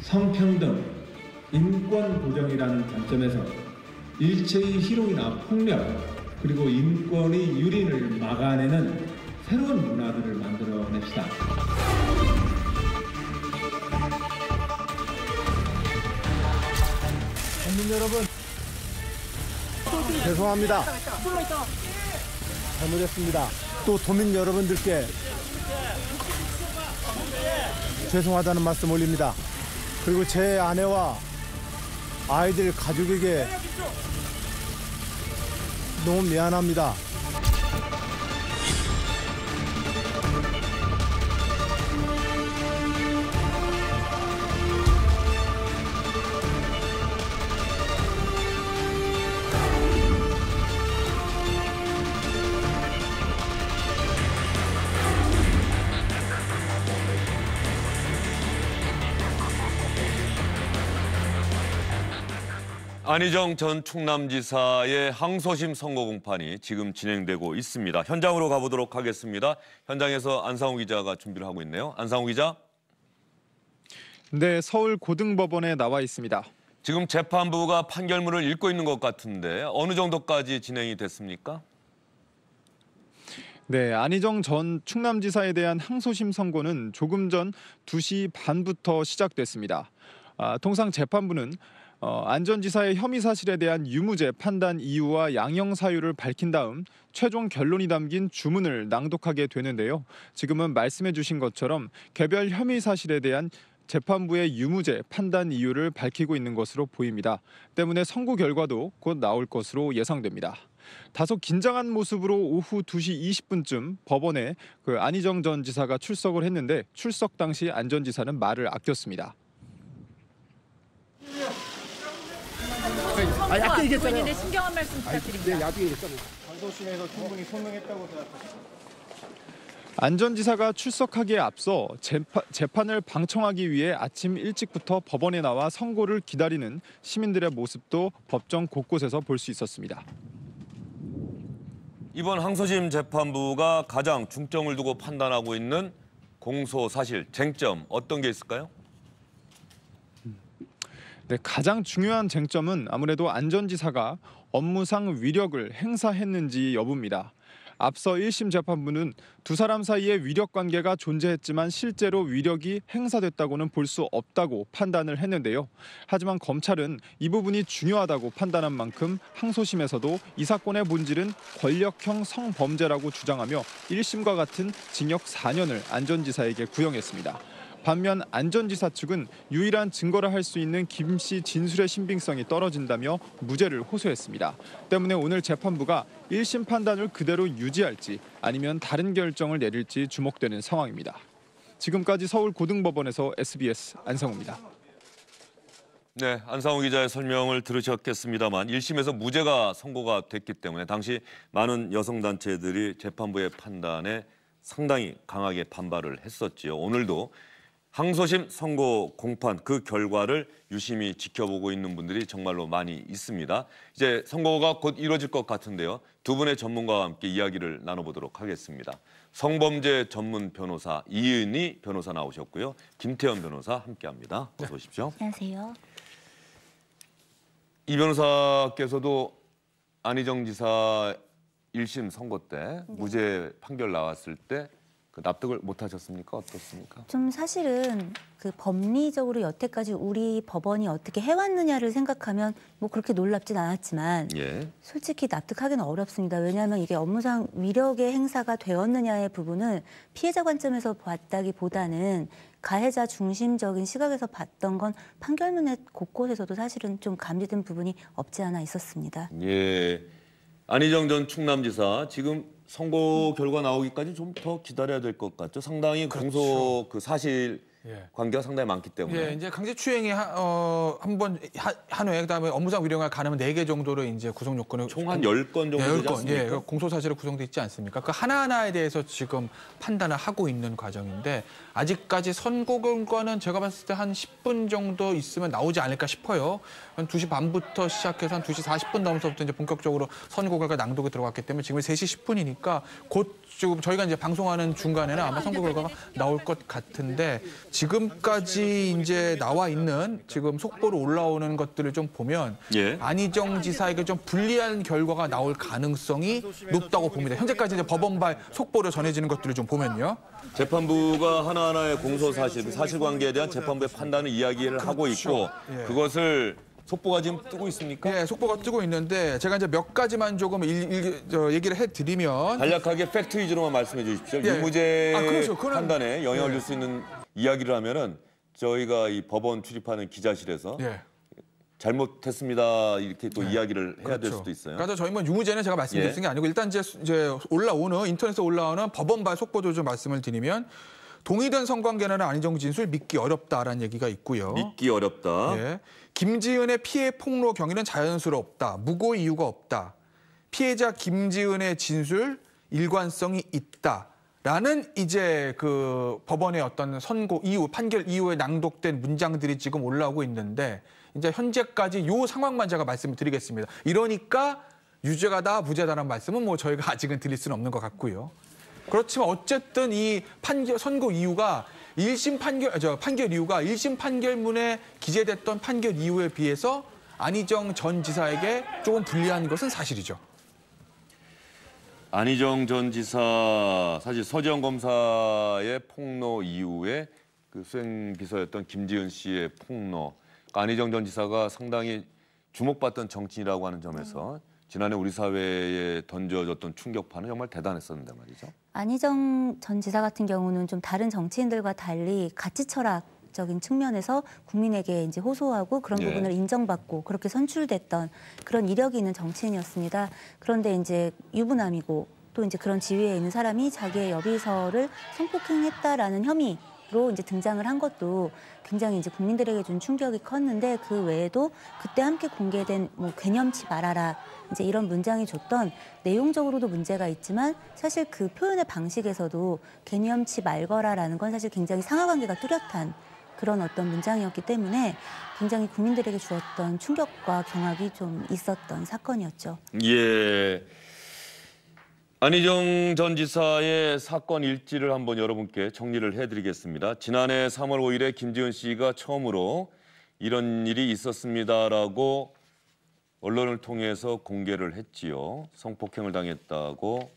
성평등, 인권 보장이라는 관점에서 일체의 희롱이나 폭력, 그리고 인권의 유린을 막아내는 새로운 문화들을 만들어냅시다. 국민 여러분, 죄송합니다. 잘못했습니다. 또 도민 여러분들께 죄송하다는 말씀 올립니다. 그리고 제 아내와 아이들 가족에게 너무 미안합니다. 안희정 전 충남지사의 항소심 선고 공판이 지금 진행되고 있습니다. 현장으로 가보도록 하겠습니다. 현장에서 안상우 기자가 준비를 하고 있네요. 안상우 기자. 네, 서울 고등법원에 나와 있습니다. 지금 재판부가 판결문을 읽고 있는 것 같은데 어느 정도까지 진행이 됐습니까? 네, 안희정 전 충남지사에 대한 항소심 선고는 조금 전 2시 반부터 시작됐습니다. 통상 재판부는 안 전 지사의 혐의 사실에 대한 유무죄 판단 이유와 양형 사유를 밝힌 다음 최종 결론이 담긴 주문을 낭독하게 되는데요. 지금은 말씀해 주신 것처럼 개별 혐의 사실에 대한 재판부의 유무죄 판단 이유를 밝히고 있는 것으로 보입니다. 때문에 선고 결과도 곧 나올 것으로 예상됩니다. 다소 긴장한 모습으로 오후 2시 20분쯤 법원에 안희정 전 지사가 출석을 했는데 출석 당시 안 전 지사는 말을 아꼈습니다. 앞에 얘기했잖아요. 신경한 말씀 부탁드립니다. 네, 앞에 얘기했잖아요. 항소심에서 충분히 소명했다고 생각합니다. 안 전 지사가 출석하기에 앞서 재판을 방청하기 위해 아침 일찍부터 법원에 나와 선고를 기다리는 시민들의 모습도 법정 곳곳에서 볼 수 있었습니다. 이번 항소심 재판부가 가장 중점을 두고 판단하고 있는 공소 사실, 쟁점 어떤 게 있을까요? 네, 가장 중요한 쟁점은 아무래도 안 전 지사가 업무상 위력을 행사했는지 여부입니다. 앞서 1심 재판부는 두 사람 사이에 위력 관계가 존재했지만 실제로 위력이 행사됐다고는 볼 수 없다고 판단을 했는데요. 하지만 검찰은 이 부분이 중요하다고 판단한 만큼 항소심에서도 이 사건의 본질은 권력형 성범죄라고 주장하며 1심과 같은 징역 4년을 안 전 지사에게 구형했습니다. 반면 안 전 지사 측은 유일한 증거를 할 수 있는 김 씨 진술의 신빙성이 떨어진다며 무죄를 호소했습니다. 때문에 오늘 재판부가 1심 판단을 그대로 유지할지 아니면 다른 결정을 내릴지 주목되는 상황입니다. 지금까지 서울 고등법원에서 SBS 안상우입니다. 네, 안상우 기자의 설명을 들으셨겠습니다만 1심에서 무죄가 선고가 됐기 때문에 당시 많은 여성단체들이 재판부의 판단에 상당히 강하게 반발을 했었지요. 오늘도 항소심 선고 공판 그 결과를 유심히 지켜보고 있는 분들이 정말로 많이 있습니다. 이제 선고가 곧 이루어질 것 같은데요. 두 분의 전문가와 함께 이야기를 나눠보도록 하겠습니다. 성범죄 전문 변호사 이은희 변호사 나오셨고요. 김태현 변호사 함께합니다. 어서 오십시오. 안녕하세요. 이 변호사께서도 안희정 지사 1심 선고 때 무죄 판결 나왔을 때 납득을 못 하셨습니까? 어떻습니까? 좀 사실은 법리적으로 여태까지 우리 법원이 어떻게 해왔느냐를 생각하면 뭐 그렇게 놀랍진 않았지만 솔직히 납득하기는 어렵습니다. 왜냐하면 이게 업무상 위력의 행사가 되었느냐의 부분을 피해자 관점에서 봤다기보다는 가해자 중심적인 시각에서 봤던 건 판결문의 곳곳에서도 사실은 좀 감지된 부분이 없지 않아 있었습니다. 예, 안희정 전 충남지사 지금 선고 결과 나오기까지 좀 더 기다려야 될 것 같죠. 상당히 그렇죠. 공소 사실 관계가 상당히 많기 때문에. 예, 이제 강제추행이 한번 한 회, 그다음에 업무상 위력을 가늠은 4개 정도로 이제 구성 요건을 총 한 10건 정도 되지 10건, 않습니까? 공소 사실로 구성돼 있지 않습니까? 그 하나하나에 대해서 지금 판단을 하고 있는 과정인데 아직까지 선고 결과는 제가 봤을 때 한 10분 정도 있으면 나오지 않을까 싶어요. 한 2시 반부터 시작해서 한 2시 40분 넘어서부터 이제 본격적으로 선고 결과 낭독에 들어갔기 때문에 지금 3시 10분이니까 곧 지금 저희가 이제 방송하는 중간에는 아마 선고 결과가 나올 것 같은데 지금까지 이제 나와 있는 지금 속보로 올라오는 것들을 좀 보면 안희정 지사에게 좀 불리한 결과가 나올 가능성이 높다고 봅니다. 현재까지 이제 법원발 속보로 전해지는 것들을 좀 보면요. 재판부가 하나하나의 공소 사실관계에 대한 재판부의 판단을 이야기를 하고 있고 그것을 속보가 지금 뜨고 있습니까? 네, 속보가 뜨고 있는데 제가 이제 몇 가지만 조금 얘기를 해드리면 간략하게 팩트 위주로만 말씀해 주십시오. 유무죄 그렇죠. 판단에 영향을 줄 수 있는 이야기를 하면은 저희가 이 법원 출입하는 기자실에서 잘못했습니다 이렇게 또 이야기를 해야 될 수도 있어요. 그래서 저희 뭐 유무죄는 제가 말씀드린 게 아니고 일단 이제 올라오는 인터넷에 올라오는 법원발 속보도 좀 말씀을 드리면 동의된 성관계라는 안희정 진술 믿기 어렵다라는 얘기가 있고요. 믿기 어렵다. 김지은의 피해 폭로 경위는 자연스럽다. 무고 이유가 없다. 피해자 김지은의 진술 일관성이 있다라는 이제 그 법원의 어떤 선고 이후 판결 이후에 낭독된 문장들이 지금 올라오고 있는데 이제 현재까지 요 상황만 제가 말씀을 드리겠습니다. 이러니까 유죄가다 무죄다라는 말씀은 뭐 저희가 아직은 드릴 수는 없는 것 같고요. 그렇지만 어쨌든 이 선고 이유가 판결 이유가 1심 판결문에 기재됐던 판결 이유에 비해서 안희정 전 지사에게 조금 불리한 것은 사실이죠. 안희정 전 지사 사실 서지영 검사의 폭로 이후에 그 수행비서였던 김지은 씨의 폭로, 안희정 전 지사가 상당히 주목받던 정치인이라고 하는 점에서 지난해 우리 사회에 던져졌던 충격파는 정말 대단했었는데 말이죠. 안희정 전 지사 같은 경우는 좀 다른 정치인들과 달리 가치 철학적인 측면에서 국민에게 이제 호소하고 그런 부분을 인정받고 그렇게 선출됐던 그런 이력이 있는 정치인이었습니다. 그런데 이제 유부남이고 또 이제 그런 지위에 있는 사람이 자기의 여비서를 성폭행했다라는 혐의로 이제 등장을 한 것도 굉장히 이제 국민들에게 준 충격이 컸는데 그 외에도 그때 함께 공개된 뭐 개념치 말아라 이제 이런 문장이 줬던 내용적으로도 문제가 있지만 사실 그 표현의 방식에서도 개념치 말거라라는 건 사실 굉장히 상하관계가 뚜렷한 그런 어떤 문장이었기 때문에 굉장히 국민들에게 주었던 충격과 경악이 좀 있었던 사건이었죠. 예. 안희정 전 지사의 사건 일지를 한번 여러분께 정리를 해드리겠습니다. 지난해 3월 5일에 김지은 씨가 처음으로 이런 일이 있었습니다라고 언론을 통해서 공개를 했지요. 성폭행을 당했다고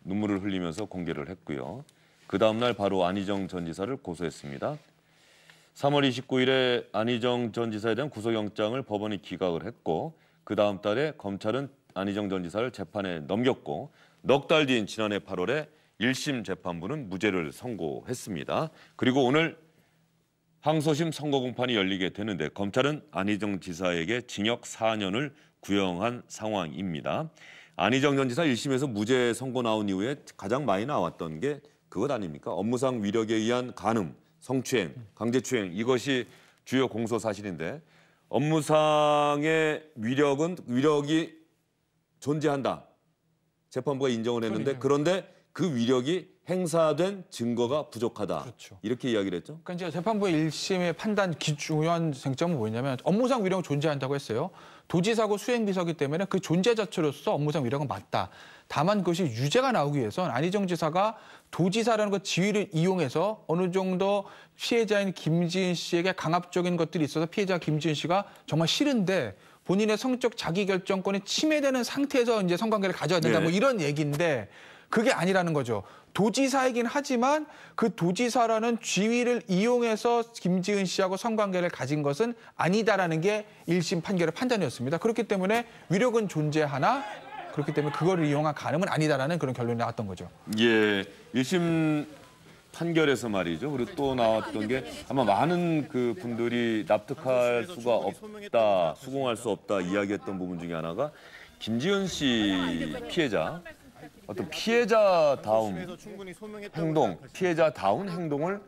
눈물을 흘리면서 공개를 했고요. 그 다음 날 바로 안희정 전 지사를 고소했습니다. 3월 29일에 안희정 전 지사에 대한 구속영장을 법원이 기각을 했고 그 다음 달에 검찰은 안희정 전 지사를 재판에 넘겼고 넉 달 뒤인 지난해 8월에 1심 재판부는 무죄를 선고했습니다. 그리고 오늘 항소심 선고 공판이 열리게 되는데 검찰은 안희정 지사에게 징역 4년을 구형한 상황입니다. 안희정 전 지사 1심에서 무죄 선고 나온 이후에 가장 많이 나왔던 게 그것 아닙니까? 업무상 위력에 의한 간음, 성추행, 강제추행 이것이 주요 공소 사실인데 업무상의 위력이 존재한다. 재판부가 인정을 했는데 그런데 그 위력이 행사된 증거가 부족하다. 이렇게 이야기를 했죠. 그러니까 이제 재판부의 1심의 판단 중요한 쟁점은 뭐냐면 업무상 위력은 존재한다고 했어요. 도지사고 수행비서기 때문에 그 존재 자체로서 업무상 위력은 맞다. 다만 그것이 유죄가 나오기 위해서는 안희정 지사가 도지사라는 그 지위를 이용해서 어느 정도 피해자인 김지은 씨에게 강압적인 것들이 있어서 피해자 김지은 씨가 정말 싫은데 본인의 성적 자기결정권이 침해되는 상태에서 이제 성관계를 가져야 된다. 뭐 이런 얘기인데 그게 아니라는 거죠. 도지사이긴 하지만 그 도지사라는 지위를 이용해서 김지은 씨하고 성관계를 가진 것은 아니다라는 게 1심 판결의 판단이었습니다. 그렇기 때문에 위력은 존재하나 그렇기 때문에 그거를 이용한 간음은 아니다라는 그런 결론이 나왔던 거죠. 예, 1심 판결에서 말이죠. 그리고 또 나왔던 게 아마 많은 그 분들이 납득할 수가 없다, 수긍할 수 없다 이야기했던 부분 중에 하나가 김지은 씨 피해자 어떤 피해자다운 행동, 피해자다운 행동을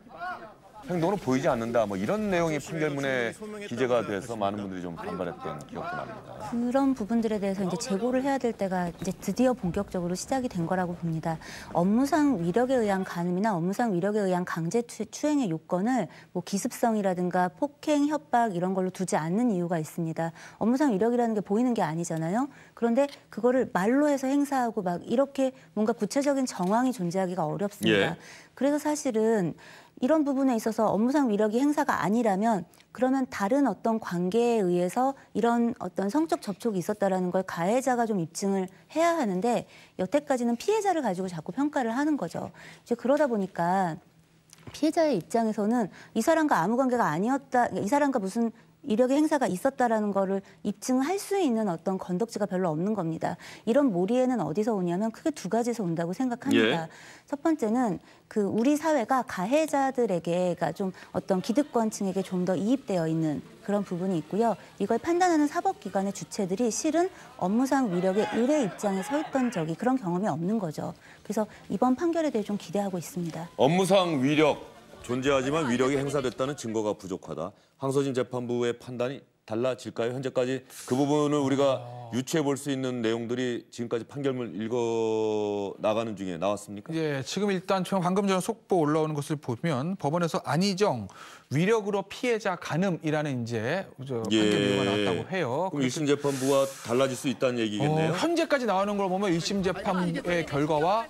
보이지 않는다. 뭐 이런 내용이 판결문에 기재가 돼서 많은 분들이 좀 반발했던 기억도 납니다. 그런 부분들에 대해서 이제 재고를 해야 될 때가 이제 드디어 본격적으로 시작이 된 거라고 봅니다. 업무상 위력에 의한 간음이나 업무상 위력에 의한 강제 추행의 요건을 뭐 기습성이라든가 폭행, 협박 이런 걸로 두지 않는 이유가 있습니다. 업무상 위력이라는 게 보이는 게 아니잖아요. 그런데 그거를 말로 해서 행사하고 막 이렇게 뭔가 구체적인 정황이 존재하기가 어렵습니다. 그래서 사실은 이런 부분에 있어서 업무상 위력이 행사가 아니라면 그러면 다른 어떤 관계에 의해서 이런 어떤 성적 접촉이 있었다라는 걸 가해자가 좀 입증을 해야 하는데 여태까지는 피해자를 가지고 자꾸 평가를 하는 거죠. 이제 그러다 보니까 피해자의 입장에서는 이 사람과 아무 관계가 아니었다, 이 사람과 무슨 위력의 행사가 있었다라는 거를 입증할 수 있는 어떤 건덕지가 별로 없는 겁니다. 이런 몰이에는 어디서 오냐면 크게 두 가지에서 온다고 생각합니다. 예. 첫 번째는 그 우리 사회가 가해자들에게, 그러니까 좀 어떤 기득권층에게 좀 더 이입되어 있는 그런 부분이 있고요. 이걸 판단하는 사법기관의 주체들이 실은 업무상 위력의 의뢰 입장에 서 있던 적이 그런 경험이 없는 거죠. 그래서 이번 판결에 대해 좀 기대하고 있습니다. 업무상 위력 존재하지만 위력이 행사됐다는 증거가 부족하다. 항소심 재판부의 판단이 달라질까요? 현재까지 그 부분을 우리가 유추해 볼 수 있는 내용들이 지금까지 판결문 읽어 나가는 중에 나왔습니까? 예, 지금 일단 방금 전에 속보 올라오는 것을 보면 법원에서 안희정 위력으로 피해자 간음이라는 이제 판결 내용이 나왔다고 해요. 그럼 1심 재판부와 달라질 수 있다는 얘기겠네요. 현재까지 나오는 걸 보면 1심 재판의 결과와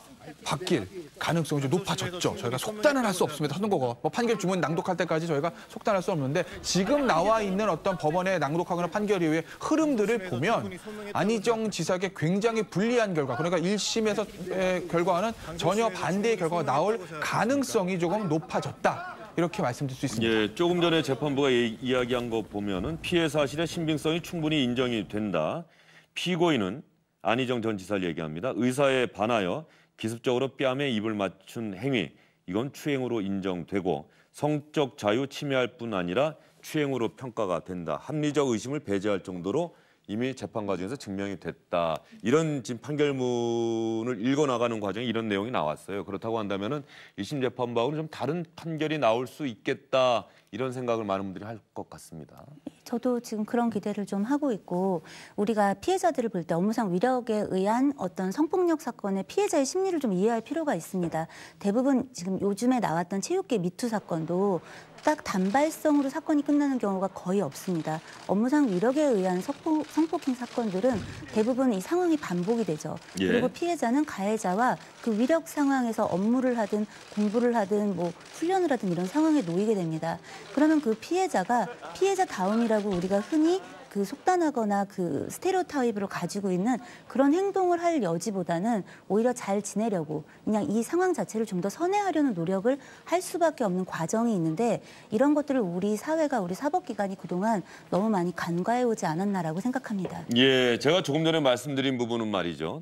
바뀔 가능성이 좀 높아졌죠. 저희가 속단은 할 수 없습니다. 선고가 판결 주문 낭독할 때까지 저희가 속단할 수 없는데 지금 나와 있는 어떤 법원의 낭독하거나 판결 이후의 흐름들을 보면 안희정 지사에게 굉장히 불리한 결과, 그러니까 1심에서의 결과와는 전혀 반대의 결과가 나올 가능성이 조금 높아졌다. 이렇게 말씀드릴 수 있습니다. 예, 조금 전에 재판부가 이야기한 거 보면은 피해 사실의 신빙성이 충분히 인정이 된다. 피고인은 안희정 전 지사를 얘기합니다. 의사에 반하여 기습적으로 뺨에 입을 맞춘 행위, 이건 추행으로 인정되고 성적 자유 침해할 뿐 아니라 추행으로 평가가 된다. 합리적 의심을 배제할 정도로 이미 재판 과정에서 증명이 됐다. 이런 지금 판결문을 읽어나가는 과정에 이런 내용이 나왔어요. 그렇다고 한다면은 1심 재판부하고는 좀 다른 판결이 나올 수 있겠다. 이런 생각을 많은 분들이 할 것 같습니다. 저도 지금 그런 기대를 좀 하고 있고, 우리가 피해자들을 볼 때 업무상 위력에 의한 어떤 성폭력 사건의 피해자의 심리를 좀 이해할 필요가 있습니다. 대부분 지금 요즘에 나왔던 체육계 미투 사건도 딱 단발성으로 사건이 끝나는 경우가 거의 없습니다. 업무상 위력에 의한 성폭행 사건들은 대부분 이 상황이 반복이 되죠. 예. 그리고 피해자는 가해자와 그 위력 상황에서 업무를 하든 공부를 하든 뭐 훈련을 하든 이런 상황에 놓이게 됩니다. 그러면 그 피해자가 피해자다움이라고 우리가 흔히 그 속단하거나 그 스테레오타입으로 가지고 있는 그런 행동을 할 여지보다는 오히려 잘 지내려고 그냥 이 상황 자체를 좀 더 선회하려는 노력을 할 수밖에 없는 과정이 있는데, 이런 것들을 우리 사회가, 우리 사법기관이 그동안 너무 많이 간과해오지 않았나라고 생각합니다. 예, 제가 조금 전에 말씀드린 부분은 말이죠.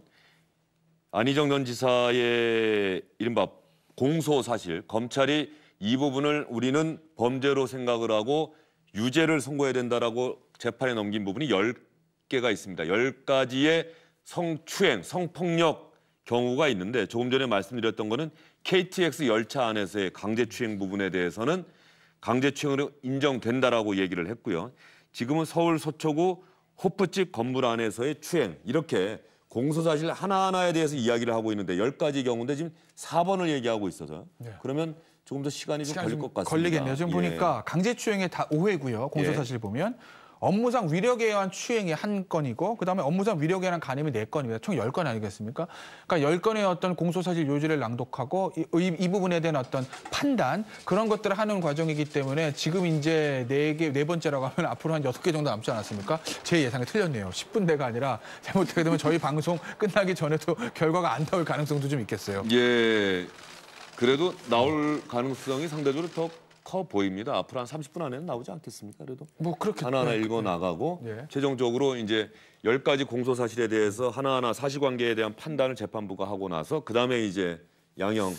안희정 전 지사의 이른바 공소 사실, 검찰이 이 부분을 우리는 범죄로 생각을 하고 유죄를 선고해야 된다라고 재판에 넘긴 부분이 10개가 있습니다. 10가지의 성추행, 성폭력 경우가 있는데 조금 전에 말씀드렸던 거는 KTX 열차 안에서의 강제추행 부분에 대해서는 강제추행으로 인정된다라고 얘기를 했고요. 지금은 서울 서초구 호프집 건물 안에서의 추행, 이렇게 공소사실 하나하나에 대해서 이야기를 하고 있는데 10가지 경우인데 지금 4번을 얘기하고 있어서 그러면 조금 더 시간이 좀 걸릴 것 같습니다. 걸리겠네요. 지금 예. 보니까 강제추행의 다 5회고요. 공소사실 보면. 업무상 위력에 의한 추행이 1건이고 그다음에 업무상 위력에 의한 간음이 4건입니다. 총 10건 아니겠습니까? 그러니까 10건의 어떤 공소사실 요지를 낭독하고 이 부분에 대한 어떤 판단, 그런 것들을 하는 과정이기 때문에 지금 이제 4번째라고 하면 앞으로 한 6개 정도 남지 않았습니까? 제 예상이 틀렸네요. 10분대가 아니라 잘못하게 되면 저희 방송 끝나기 전에도 결과가 안 나올 가능성도 좀 있겠어요. 예, 그래도 나올 가능성이 상대적으로 더 커 보입니다. 앞으로 한 30분 안에는 나오지 않겠습니까? 그래도 뭐 그렇게 하나하나 읽어 나가고 최종적으로 이제 10가지 공소 사실에 대해서 하나하나 사실관계에 대한 판단을 재판부가 하고 나서 그다음에 이제 양형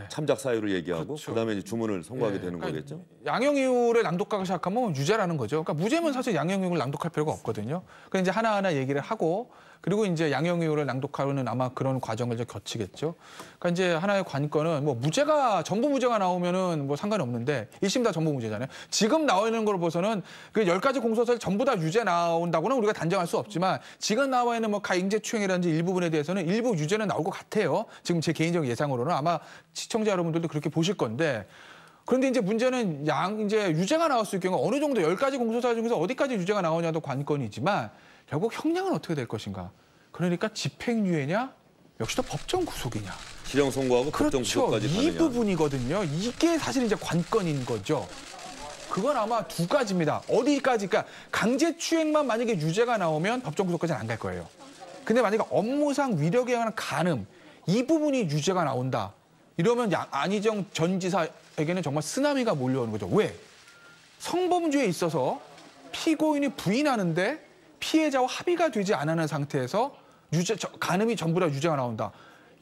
참작 사유를 얘기하고 그다음에 이제 주문을 선고하게 되는 거겠죠. 양형 이유를 낭독하기 시작하면 유죄라는 거죠. 그러니까 무죄면 사실 양형 이유를 낭독할 필요가 없거든요. 그래서 이제 하나하나 얘기를 하고 그리고 이제 양형 이유를 낭독하는 아마 그런 과정을 이제 거치겠죠. 그러니까 이제 하나의 관건은 뭐 무죄가 전부 무죄가 나오면은 뭐 상관이 없는데 1심 다 전부 무죄잖아요. 지금 나와 있는 걸 봐서는 그 10가지 공소사실 전부 다 유죄 나온다고는 우리가 단정할 수 없지만 지금 나와 있는 뭐 가잉제추행이라든지 일부분에 대해서는 일부 유죄는 나올 것 같아요. 지금 제 개인적 예상으로는 아마 시청자 여러분들도 그렇게 보실 건데, 그런데 이제 문제는 이제 유죄가 나올 수 있을 경우 어느 정도 10가지 공소사실 중에서 어디까지 유죄가 나오냐도 관건이지만 결국 형량은 어떻게 될 것인가. 그러니까 집행유예냐 역시도 법정 구속이냐. 실형 선고하고 법정 그렇죠. 구속까지 이 가느냐. 부분이거든요. 이게 사실 이제 관건인 거죠. 그건 아마 두 가지입니다. 어디까지, 그러니까 강제추행만 만약에 유죄가 나오면 법정 구속까지는 안 갈 거예요. 근데 만약에 업무상 위력에 관한 간음, 이 부분이 유죄가 나온다. 이러면 안희정 전 지사에게는 정말 쓰나미가 몰려오는 거죠. 왜? 성범죄에 있어서 피고인이 부인하는데 피해자와 합의가 되지 않는 상태에서 간음이 전부 다 유죄가 나온다.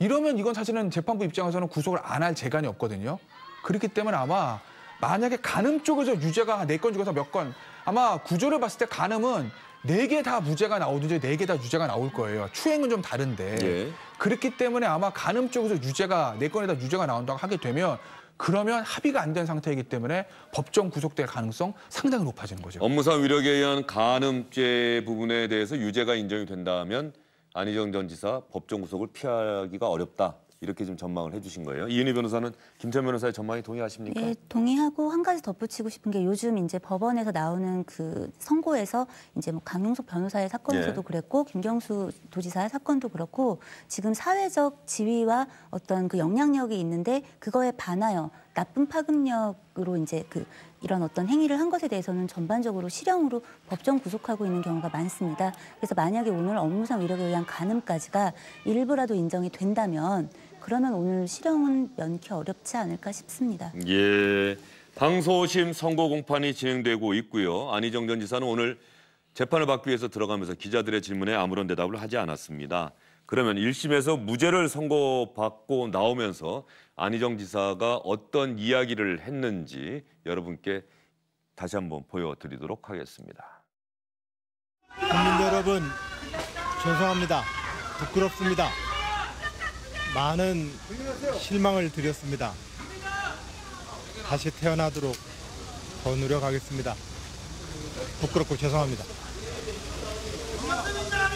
이러면 이건 사실은 재판부 입장에서는 구속을 안 할 재간이 없거든요. 그렇기 때문에 아마 만약에 간음 쪽에서 유죄가 4건 중에서 몇 건, 아마 구조를 봤을 때 간음은 4개 다 무죄가 나오든지 4개 다 유죄가 나올 거예요. 추행은 좀 다른데. 예. 그렇기 때문에 아마 간음 쪽에서 유죄가 4건에 다 유죄가 나온다고 하게 되면 그러면 합의가 안 된 상태이기 때문에 법정 구속될 가능성 상당히 높아지는 거죠. 업무상 위력에 의한 간음죄 부분에 대해서 유죄가 인정이 된다면 안희정 전 지사 법정 구속을 피하기가 어렵다. 이렇게 좀 전망을 해주신 거예요. 이은희 변호사는 김천 변호사의 전망에 동의하십니까? 네, 동의하고 한 가지 덧붙이고 싶은 게 요즘 이제 법원에서 나오는 그 선고에서 이제 뭐 강용석 변호사의 사건에서도 예. 그랬고 김경수 도지사의 사건도 그렇고 지금 사회적 지위와 어떤 그 영향력이 있는데 그거에 반하여 나쁜 파급력으로 이제 이런 어떤 행위를 한 것에 대해서는 전반적으로 실형으로 법정 구속하고 있는 경우가 많습니다. 그래서 만약에 오늘 업무상 위력에 의한 간음까지가 일부라도 인정이 된다면 그러면 오늘 실형은 면키 어렵지 않을까 싶습니다. 예, 항소심 선고 공판이 진행되고 있고요. 안희정 전 지사는 오늘 재판을 받기 위해서 들어가면서 기자들의 질문에 아무런 대답을 하지 않았습니다. 그러면 1심에서 무죄를 선고받고 나오면서 안희정 지사가 어떤 이야기를 했는지 여러분께 다시 한번 보여드리도록 하겠습니다. 국민 여러분, 죄송합니다. 부끄럽습니다. 많은 실망을 드렸습니다. 다시 태어나도록 더 노력하겠습니다. 부끄럽고 죄송합니다.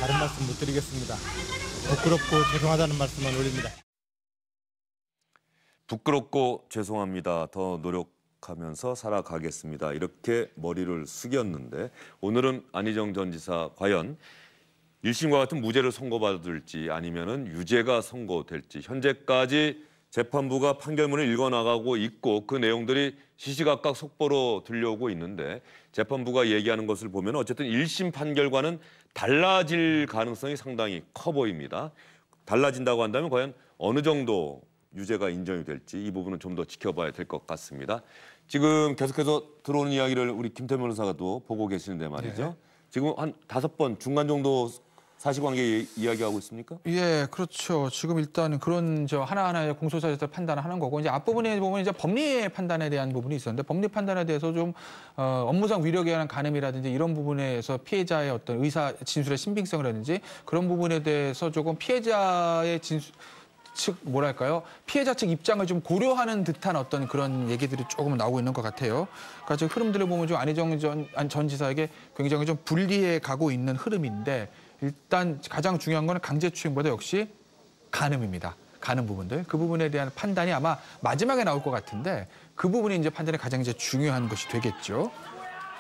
다른 말씀 못 드리겠습니다. 부끄럽고 죄송하다는 말씀만 올립니다. 부끄럽고 죄송합니다. 더 노력하면서 살아가겠습니다. 이렇게 머리를 숙였는데 오늘은 안희정 전 지사 과연 1심과 같은 무죄를 선고받을지 아니면은 유죄가 선고될지 현재까지 재판부가 판결문을 읽어나가고 있고 그 내용들이 시시각각 속보로 들려오고 있는데 재판부가 얘기하는 것을 보면 어쨌든 1심 판결과는 달라질 가능성이 상당히 커 보입니다. 달라진다고 한다면 과연 어느 정도 유죄가 인정이 될지 이 부분은 좀 더 지켜봐야 될 것 같습니다. 지금 계속해서 들어오는 이야기를 우리 김태현 변호사가 또 보고 계시는데 말이죠. 네. 지금 한 5번 중간 정도 사실관계 이야기하고 있습니까? 예, 그렇죠. 지금 일단 그런 하나하나의 공소사에서 판단을 하는 거고 이제 앞부분에 보면 이제 법리 판단에 대한 부분이 있었는데 법리 판단에 대해서 좀 업무상 위력에 관한 간음이라든지 이런 부분에서 피해자의 어떤 의사 진술의 신빙성이라든지 그런 부분에 대해서 조금 피해자의 피해자 측 입장을 좀 고려하는 듯한 어떤 그런 얘기들이 조금 나오고 있는 것 같아요. 그러니까 지금 흐름들을 보면 좀 안희정 전 지사에게 굉장히 좀 불리해 가고 있는 흐름인데 일단 가장 중요한 거는 강제추행보다 역시 간음입니다. 간음 부분들. 그 부분에 대한 판단이 아마 마지막에 나올 것 같은데 그 부분이 이제 판단이 가장 이제 중요한 것이 되겠죠.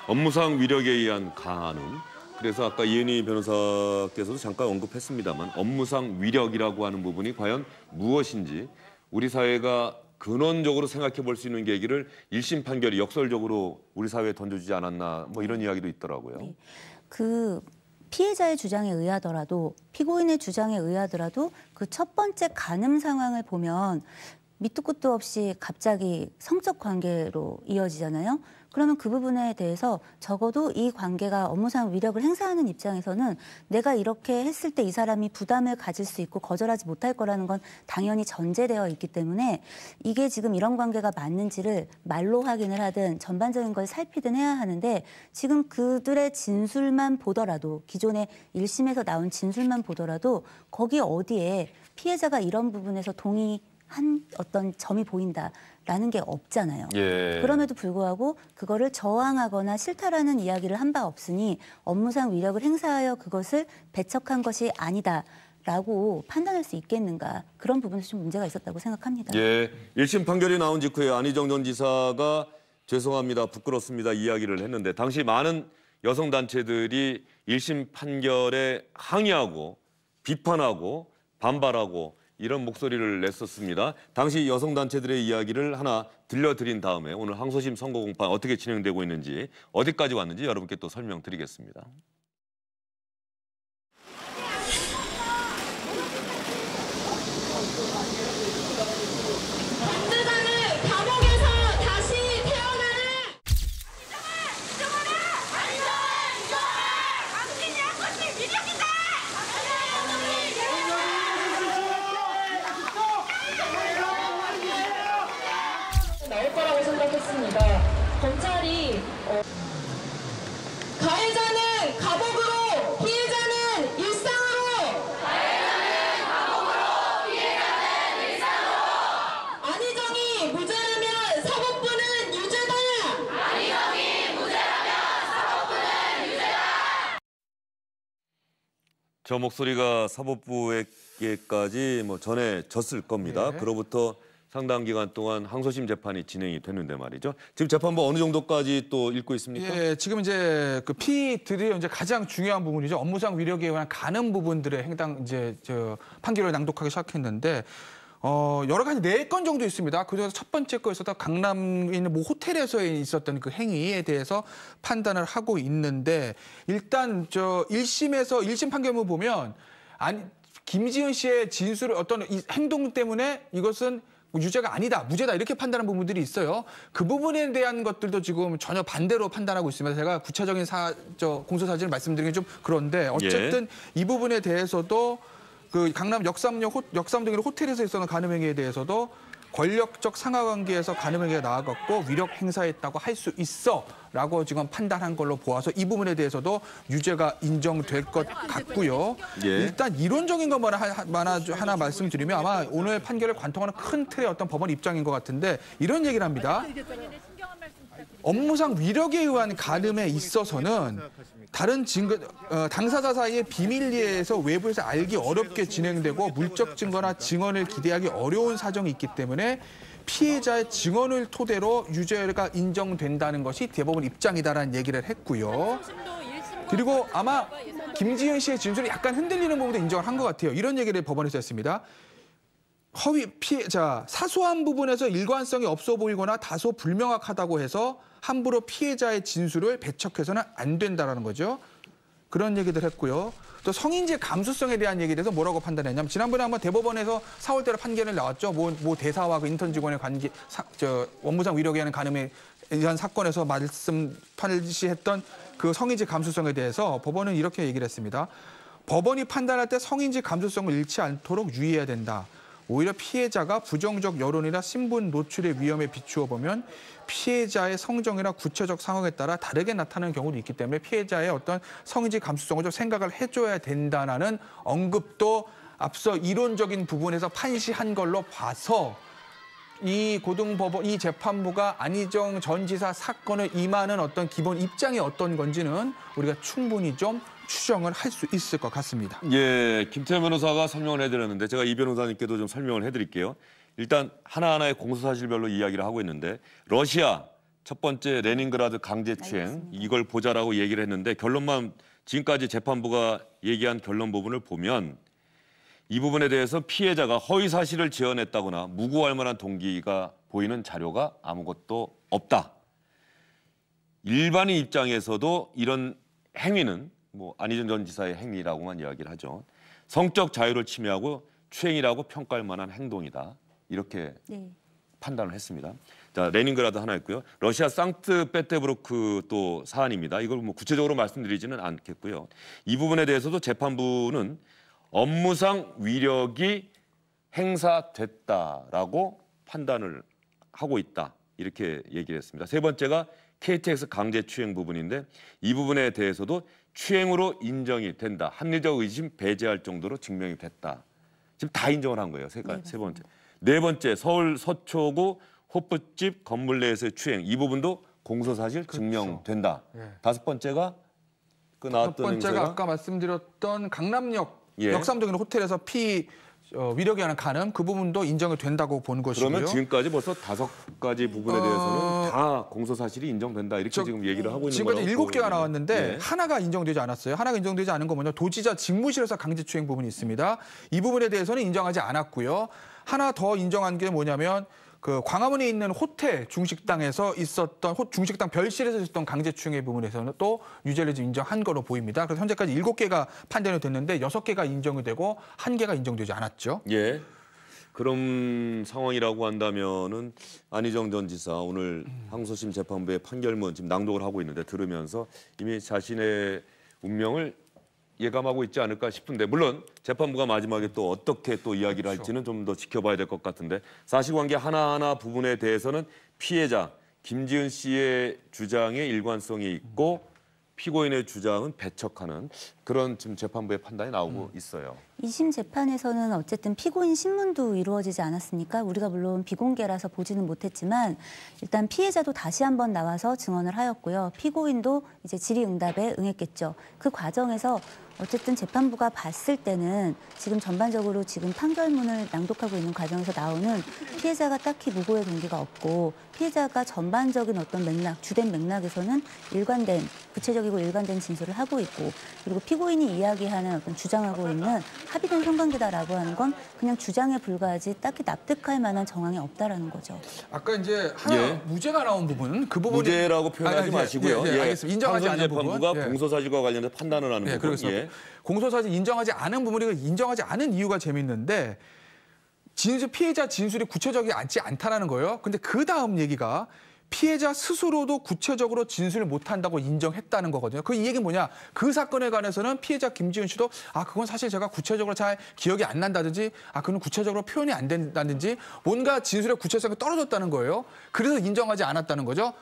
업무상 위력에 의한 간음. 그래서 아까 이은희 변호사께서도 잠깐 언급했습니다만 업무상 위력이라고 하는 부분이 과연 무엇인지 우리 사회가 근원적으로 생각해 볼 수 있는 계기를 1심 판결이 역설적으로 우리 사회에 던져주지 않았나 뭐 이런 이야기도 있더라고요. 네. 피해자의 주장에 의하더라도 피고인의 주장에 의하더라도 그 첫 번째 간음 상황을 보면 밑도 끝도 없이 갑자기 성적 관계로 이어지잖아요. 그러면 그 부분에 대해서 적어도 이 관계가 업무상 위력을 행사하는 입장에서는 내가 이렇게 했을 때 이 사람이 부담을 가질 수 있고 거절하지 못할 거라는 건 당연히 전제되어 있기 때문에 이게 지금 이런 관계가 맞는지를 말로 확인을 하든 전반적인 걸 살피든 해야 하는데 지금 그들의 진술만 보더라도 기존에 1심에서 나온 진술만 보더라도 거기 어디에 피해자가 이런 부분에서 동의한 어떤 점이 보인다라는 게 없잖아요. 예. 그럼에도 불구하고 그거를 저항하거나 싫다라는 이야기를 한 바 없으니 업무상 위력을 행사하여 그것을 배척한 것이 아니다라고 판단할 수 있겠는가. 그런 부분에서 좀 문제가 있었다고 생각합니다. 예, 1심 판결이 나온 직후에 안희정 전 지사가 죄송합니다, 부끄럽습니다 이야기를 했는데 당시 많은 여성단체들이 1심 판결에 항의하고 비판하고 반발하고 이런 목소리를 냈었습니다. 당시 여성단체들의 이야기를 하나 들려드린 다음에 오늘 항소심 선고 공판 어떻게 진행되고 있는지 어디까지 왔는지 여러분께 또 설명드리겠습니다. 나올 거라고 생각했습니다. 검찰이 가해자는 감옥으로, 피해자는 일상으로. 안희정이 무죄라면 사법부는 유죄다. 저 목소리가 사법부에게까지 전해졌을 겁니다. 네. 그로부터 상당 기간 동안 항소심 재판이 진행이 됐는데 말이죠. 지금 재판부 어느 정도까지 또 읽고 있습니까? 예, 지금 이제 그 피의들이 이제 가장 중요한 부분이죠. 업무상 위력에 의한 가는 부분들의 판결을 낭독하기 시작했는데 여러 가지 4건 정도 있습니다. 그중에서 첫 번째 거에서도 강남에 있는 모 호텔에서 있었던 그 행위에 대해서 판단을 하고 있는데 일단 1심 판결문 보면 김지은 씨의 진술을 어떤 이 행동 때문에 이것은 유죄가 아니다, 무죄다 이렇게 판단하는 부분들이 있어요. 그 부분에 대한 것들도 지금 전혀 반대로 판단하고 있습니다. 제가 구체적인 공소 사실을 말씀드리긴 좀 그런데 어쨌든 이 부분에 대해서도 그 강남 역삼동의 호텔에서 있었던 간음행위에 대해서도 권력적 상하관계에서 간음행위가 나아갔고 위력 행사했다고 할 수 있어라고 지금 판단한 걸로 보아서 이 부분에 대해서도 유죄가 인정될 것 같고요. 일단 이론적인 것만 하나 말씀드리면 아마 오늘 판결을 관통하는 큰 틀의 어떤 법원 입장인 것 같은데 이런 얘기를 합니다. 업무상 위력에 의한 간음에 있어서는 다른 당사자 사이의 비밀리에서 외부에서 알기 어렵게 진행되고 물적 증거나 증언을 기대하기 어려운 사정이 있기 때문에 피해자의 증언을 토대로 유죄가 인정된다는 것이 대법원 입장이다라는 얘기를 했고요. 그리고 아마 김지은 씨의 진술이 약간 흔들리는 부분도 인정을 한 것 같아요. 이런 얘기를 법원에서 했습니다. 사소한 부분에서 일관성이 없어 보이거나 다소 불명확하다고 해서 함부로 피해자의 진술을 배척해서는 안 된다는 거죠. 그런 얘기들 했고요. 또 성인지 감수성에 대한 얘기에 대해서 뭐라고 판단했냐면 지난번에 한번 대법원에서 4월달에 판결을 나왔죠. 모 대사와 그 인턴 직원의 관계, 업무상 위력에 의한 간음에 의한 사건에서 판시했던 그 성인지 감수성에 대해서 법원은 이렇게 얘기를 했습니다. 법원이 판단할 때 성인지 감수성을 잃지 않도록 유의해야 된다. 오히려 피해자가 부정적 여론이나 신분 노출의 위험에 비추어 보면 피해자의 성정이나 구체적 상황에 따라 다르게 나타나는 경우도 있기 때문에 피해자의 어떤 성인지 감수성을 좀 생각을 해줘야 된다는 언급도 앞서 이론적인 부분에서 판시한 걸로 봐서 이 고등법원, 이 재판부가 안희정 전 지사 사건을 임하는 어떤 기본 입장이 어떤 건지는 우리가 충분히 좀 추정을 할 수 있을 것 같습니다. 예, 김태현 변호사가 설명을 해드렸는데 제가 이 변호사님께도 좀 설명을 해드릴게요. 일단 하나하나의 공소사실별로 이야기를 하고 있는데 러시아 첫 번째 레닌그라드 강제추행 이걸 보자라고 얘기를 했는데 결론만 지금까지 재판부가 얘기한 결론 부분을 보면 이 부분에 대해서 피해자가 허위 사실을 지어냈다거나 무고할 만한 동기가 보이는 자료가 아무것도 없다. 일반인 입장에서도 이런 행위는 안희정 전 지사의 행위라고만 이야기를 하죠. 성적 자유를 침해하고 추행이라고 평가할 만한 행동이다. 이렇게 판단을 했습니다. 자, 레닌그라드 하나 있고요. 러시아 상트페테르부르크 또 사안입니다. 이걸 구체적으로 말씀드리지는 않겠고요. 이 부분에 대해서도 재판부는 업무상 위력이 행사됐다라고 판단을 하고 있다. 이렇게 얘기를 했습니다. 세 번째가 KTX 강제추행 부분인데 이 부분에 대해서도 추행으로 인정이 된다. 합리적 의심 배제할 정도로 증명이 됐다. 지금 다 인정을 한 거예요. 세 번째. 네 번째, 서울 서초구 호프집 건물 내에서의 추행. 이 부분도 공소사실 증명된다. 다섯 번째가 그 나왔던 첫 번째가 아까 말씀드렸던 강남역 역삼동의 호텔에서 위력에 관한 가늠 그 부분도 인정이 된다고 보는 것이고요. 그러면 지금까지 벌써 5가지 부분에 대해서는 다 공소 사실이 인정된다 이렇게 지금 얘기를 하고 있는 거라고. 지금까지 7개가 나왔는데 네. 하나가 인정되지 않았어요. 하나가 인정되지 않은 건 뭐냐? 도지사 직무실에서 강제추행 부분이 있습니다. 이 부분에 대해서는 인정하지 않았고요. 하나 더 인정한 게 뭐냐면 그 광화문에 있는 호텔 중식당에서 있었던 중식당 별실에서 있었던 강제추행의 부분에서는 또 유죄를 지금 인정한 거로 보입니다. 그래서 현재까지 7개가 판단이 됐는데 6개가 인정이 되고 1개가 인정되지 않았죠. 예. 그런 상황이라고 한다면은 안희정 전 지사 오늘 항소심 재판부의 판결문 지금 낭독을 하고 있는데 들으면서 이미 자신의 운명을 예감하고 있지 않을까 싶은데 물론 재판부가 마지막에 또 어떻게 또 이야기를 할지는 좀 더 지켜봐야 될 것 같은데 사실관계 하나하나 부분에 대해서는 피해자 김지은 씨의 주장에 일관성이 있고 피고인의 주장은 배척하는 그런 지금 재판부의 판단이 나오고 있어요. 2심 재판에서는 어쨌든 피고인 신문도 이루어지지 않았습니까? 우리가 물론 비공개라서 보지는 못했지만 일단 피해자도 다시 한번 나와서 증언을 하였고요. 피고인도 이제 질의응답에 응했겠죠. 그 과정에서 어쨌든 재판부가 봤을 때는 지금 전반적으로 지금 판결문을 낭독하고 있는 과정에서 나오는 피해자가 딱히 무고의 동기가 없고 피해자가 전반적인 어떤 맥락, 주된 맥락에서는 구체적이고 일관된 진술을 하고 있고 그리고 피고인이 이야기하는 어떤 주장하고 있는 합의된 성관계다라고 하는 건 그냥 주장에 불과하지 딱히 납득할 만한 정황이 없다라는 거죠. 아까 이제 하나 예. 무죄가 나온 부분 그 부분 무죄라고 표현하지 마시고요. 알겠습니다. 인정하지 않는 부분. 재판부가 공소사실과 관련해서 판단을 하는 부분. 그렇습니다. 공소사실 인정하지 않은 부분이 인정하지 않은 이유가 재밌는데 피해자 진술이 구체적이지 않다라는 거예요. 근데 그 다음 얘기가 피해자 스스로도 구체적으로 진술을 못한다고 인정했다는 거거든요. 그 얘기는 뭐냐? 그 사건에 관해서는 피해자 김지은 씨도 그건 사실 제가 구체적으로 잘 기억이 안 난다든지 그건 구체적으로 표현이 안 된다든지 뭔가 진술의 구체성이 떨어졌다는 거예요. 그래서 인정하지 않았다는 거죠.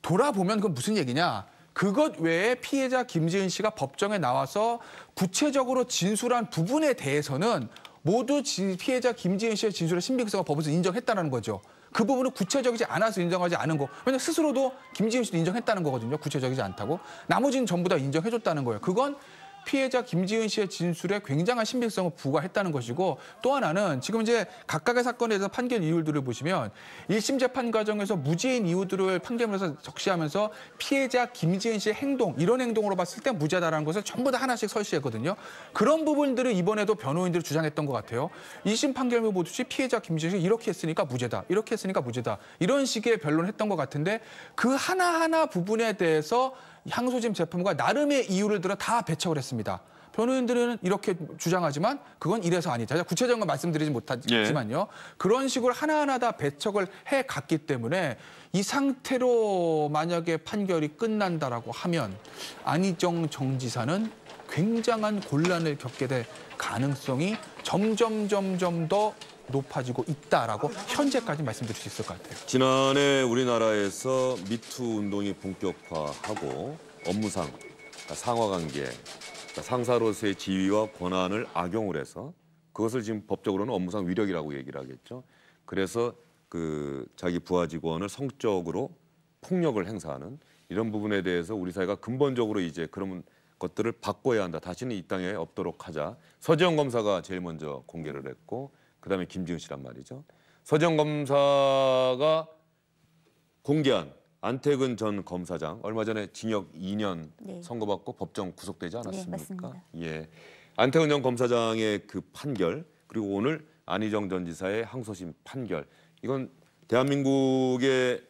돌아보면 그건 무슨 얘기냐? 그것 외에 피해자 김지은 씨가 법정에 나와서 구체적으로 진술한 부분에 대해서는 모두 피해자 김지은 씨의 진술의 신빙성을 법원에서 인정했다는 거죠. 그 부분은 구체적이지 않아서 인정하지 않은 거. 왜냐하면 스스로도 김지은 씨도 인정했다는 거거든요. 구체적이지 않다고. 나머지는 전부 다 인정해줬다는 거예요. 그건 피해자 김지은 씨의 진술에 굉장한 신빙성을 부과했다는 것이고 또 하나는 지금 이제 각각의 사건에 대해서 판결 이유들을 보시면 1심 재판 과정에서 무죄인 이유들을 판결문에서 적시하면서 피해자 김지은 씨의 행동, 이런 행동으로 봤을 때 무죄다라는 것을 전부 다 하나씩 설시했거든요. 그런 부분들을 이번에도 변호인들이 주장했던 것 같아요. 2심 판결문 보듯이 피해자 김지은 씨가 이렇게 했으니까 무죄다, 이렇게 했으니까 무죄다, 이런 식의 변론을 했던 것 같은데 그 하나하나 부분에 대해서 항소심 재판부가 나름의 이유를 들어 다 배척을 했습니다. 변호인들은 이렇게 주장하지만 그건 이래서 아니다. 구체적인 건 말씀드리지 못하지만요. 그런 식으로 하나하나 다 배척을 해갔기 때문에 이 상태로 만약에 판결이 끝난다라고 하면 안희정 정 지사는 굉장한 곤란을 겪게 될 가능성이 점점 더 높아지고 있다라고 현재까지 말씀드릴 수 있을 것 같아요. 지난해 우리나라에서 미투 운동이 본격화하고 업무상, 그러니까 상하관계, 그러니까 상사로서의 지위와 권한을 악용을 해서 그것을 지금 법적으로는 업무상 위력이라고 얘기를 하겠죠. 그래서 그 자기 부하 직원을 성적으로 폭력을 행사하는 이런 부분에 대해서 우리 사회가 근본적으로 이제 그런 것들을 바꿔야 한다. 다시는 이 땅에 없도록 하자. 서지영 검사가 제일 먼저 공개를 했고 그다음에 김지은 씨란 말이죠. 서지영 검사가 공개한 안태근 전 검사장 얼마 전에 징역 2년 선고받고 법정 구속되지 않았습니까? 네, 맞습니다. 예, 안태근 전 검사장의 그 판결 그리고 오늘 안희정 전 지사의 항소심 판결 이건 대한민국의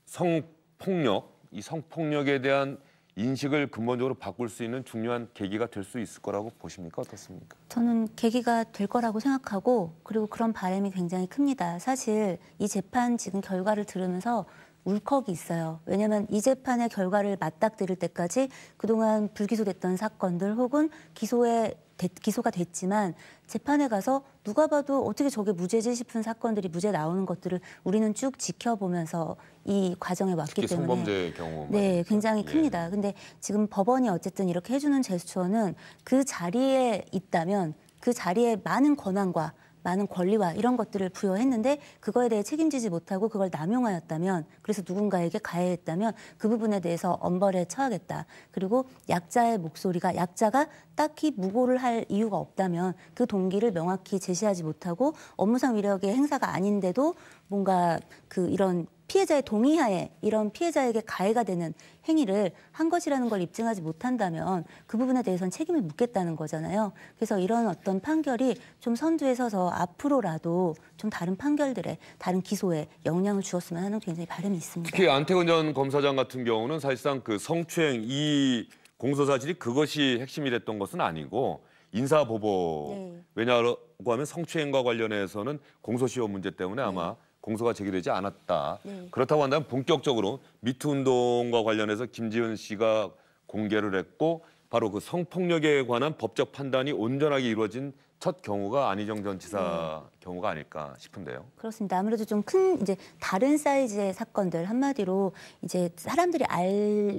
성폭력, 이 성폭력에 대한 인식을 근본적으로 바꿀 수 있는 중요한 계기가 될 수 있을 거라고 보십니까? 어떻습니까? 저는 계기가 될 거라고 생각하고 그리고 그런 바람이 굉장히 큽니다. 사실 이 재판 지금 결과를 들으면서 울컥이 있어요. 왜냐하면 이 재판의 결과를 맞닥뜨릴 때까지 그동안 불기소됐던 사건들 혹은 기소가 됐지만 재판에 가서 누가 봐도 어떻게 저게 무죄지 싶은 사건들이 무죄 나오는 것들을 우리는 쭉 지켜보면서 이 과정에 왔기 특히 때문에 성범죄 경우 네, 굉장히 큽니다. 근데 지금 법원이 어쨌든 이렇게 해주는 제스처는 그 자리에 있다면 그 자리에 많은 권한과 많은 권리와 이런 것들을 부여했는데 그거에 대해 책임지지 못하고 그걸 남용하였다면, 그래서 누군가에게 가해했다면 그 부분에 대해서 엄벌에 처하겠다. 그리고 약자의 목소리가, 약자가 딱히 무고를 할 이유가 없다면 그 동기를 명확히 제시하지 못하고 업무상 위력의 행사가 아닌데도 뭔가 이런 피해자의 동의하에 이런 피해자에게 가해가 되는 행위를 한 것이라는 걸 입증하지 못한다면 그 부분에 대해서는 책임을 묻겠다는 거잖아요. 그래서 이런 어떤 판결이 좀 선두에 서서 앞으로라도 좀 다른 판결들에, 다른 기소에 영향을 주었으면 하는 굉장히 바람이 있습니다. 특히 안태근 전 검사장 같은 경우는 사실상 그 성추행 이 공소 사실이 그것이 핵심이 됐던 것은 아니고 인사보복. 네. 왜냐하고 하면 성추행과 관련해서는 공소시효 문제 때문에 아마 공소가 제기되지 않았다. 네. 그렇다고 한다면 본격적으로 미투 운동과 관련해서 김지은 씨가 공개를 했고 바로 그 성폭력에 관한 법적 판단이 온전하게 이루어진 첫 경우가 안희정 전 지사 경우가 아닐까 싶은데요. 그렇습니다. 아무래도 좀 큰 이제 다른 사이즈의 사건들, 한마디로 이제 사람들이 알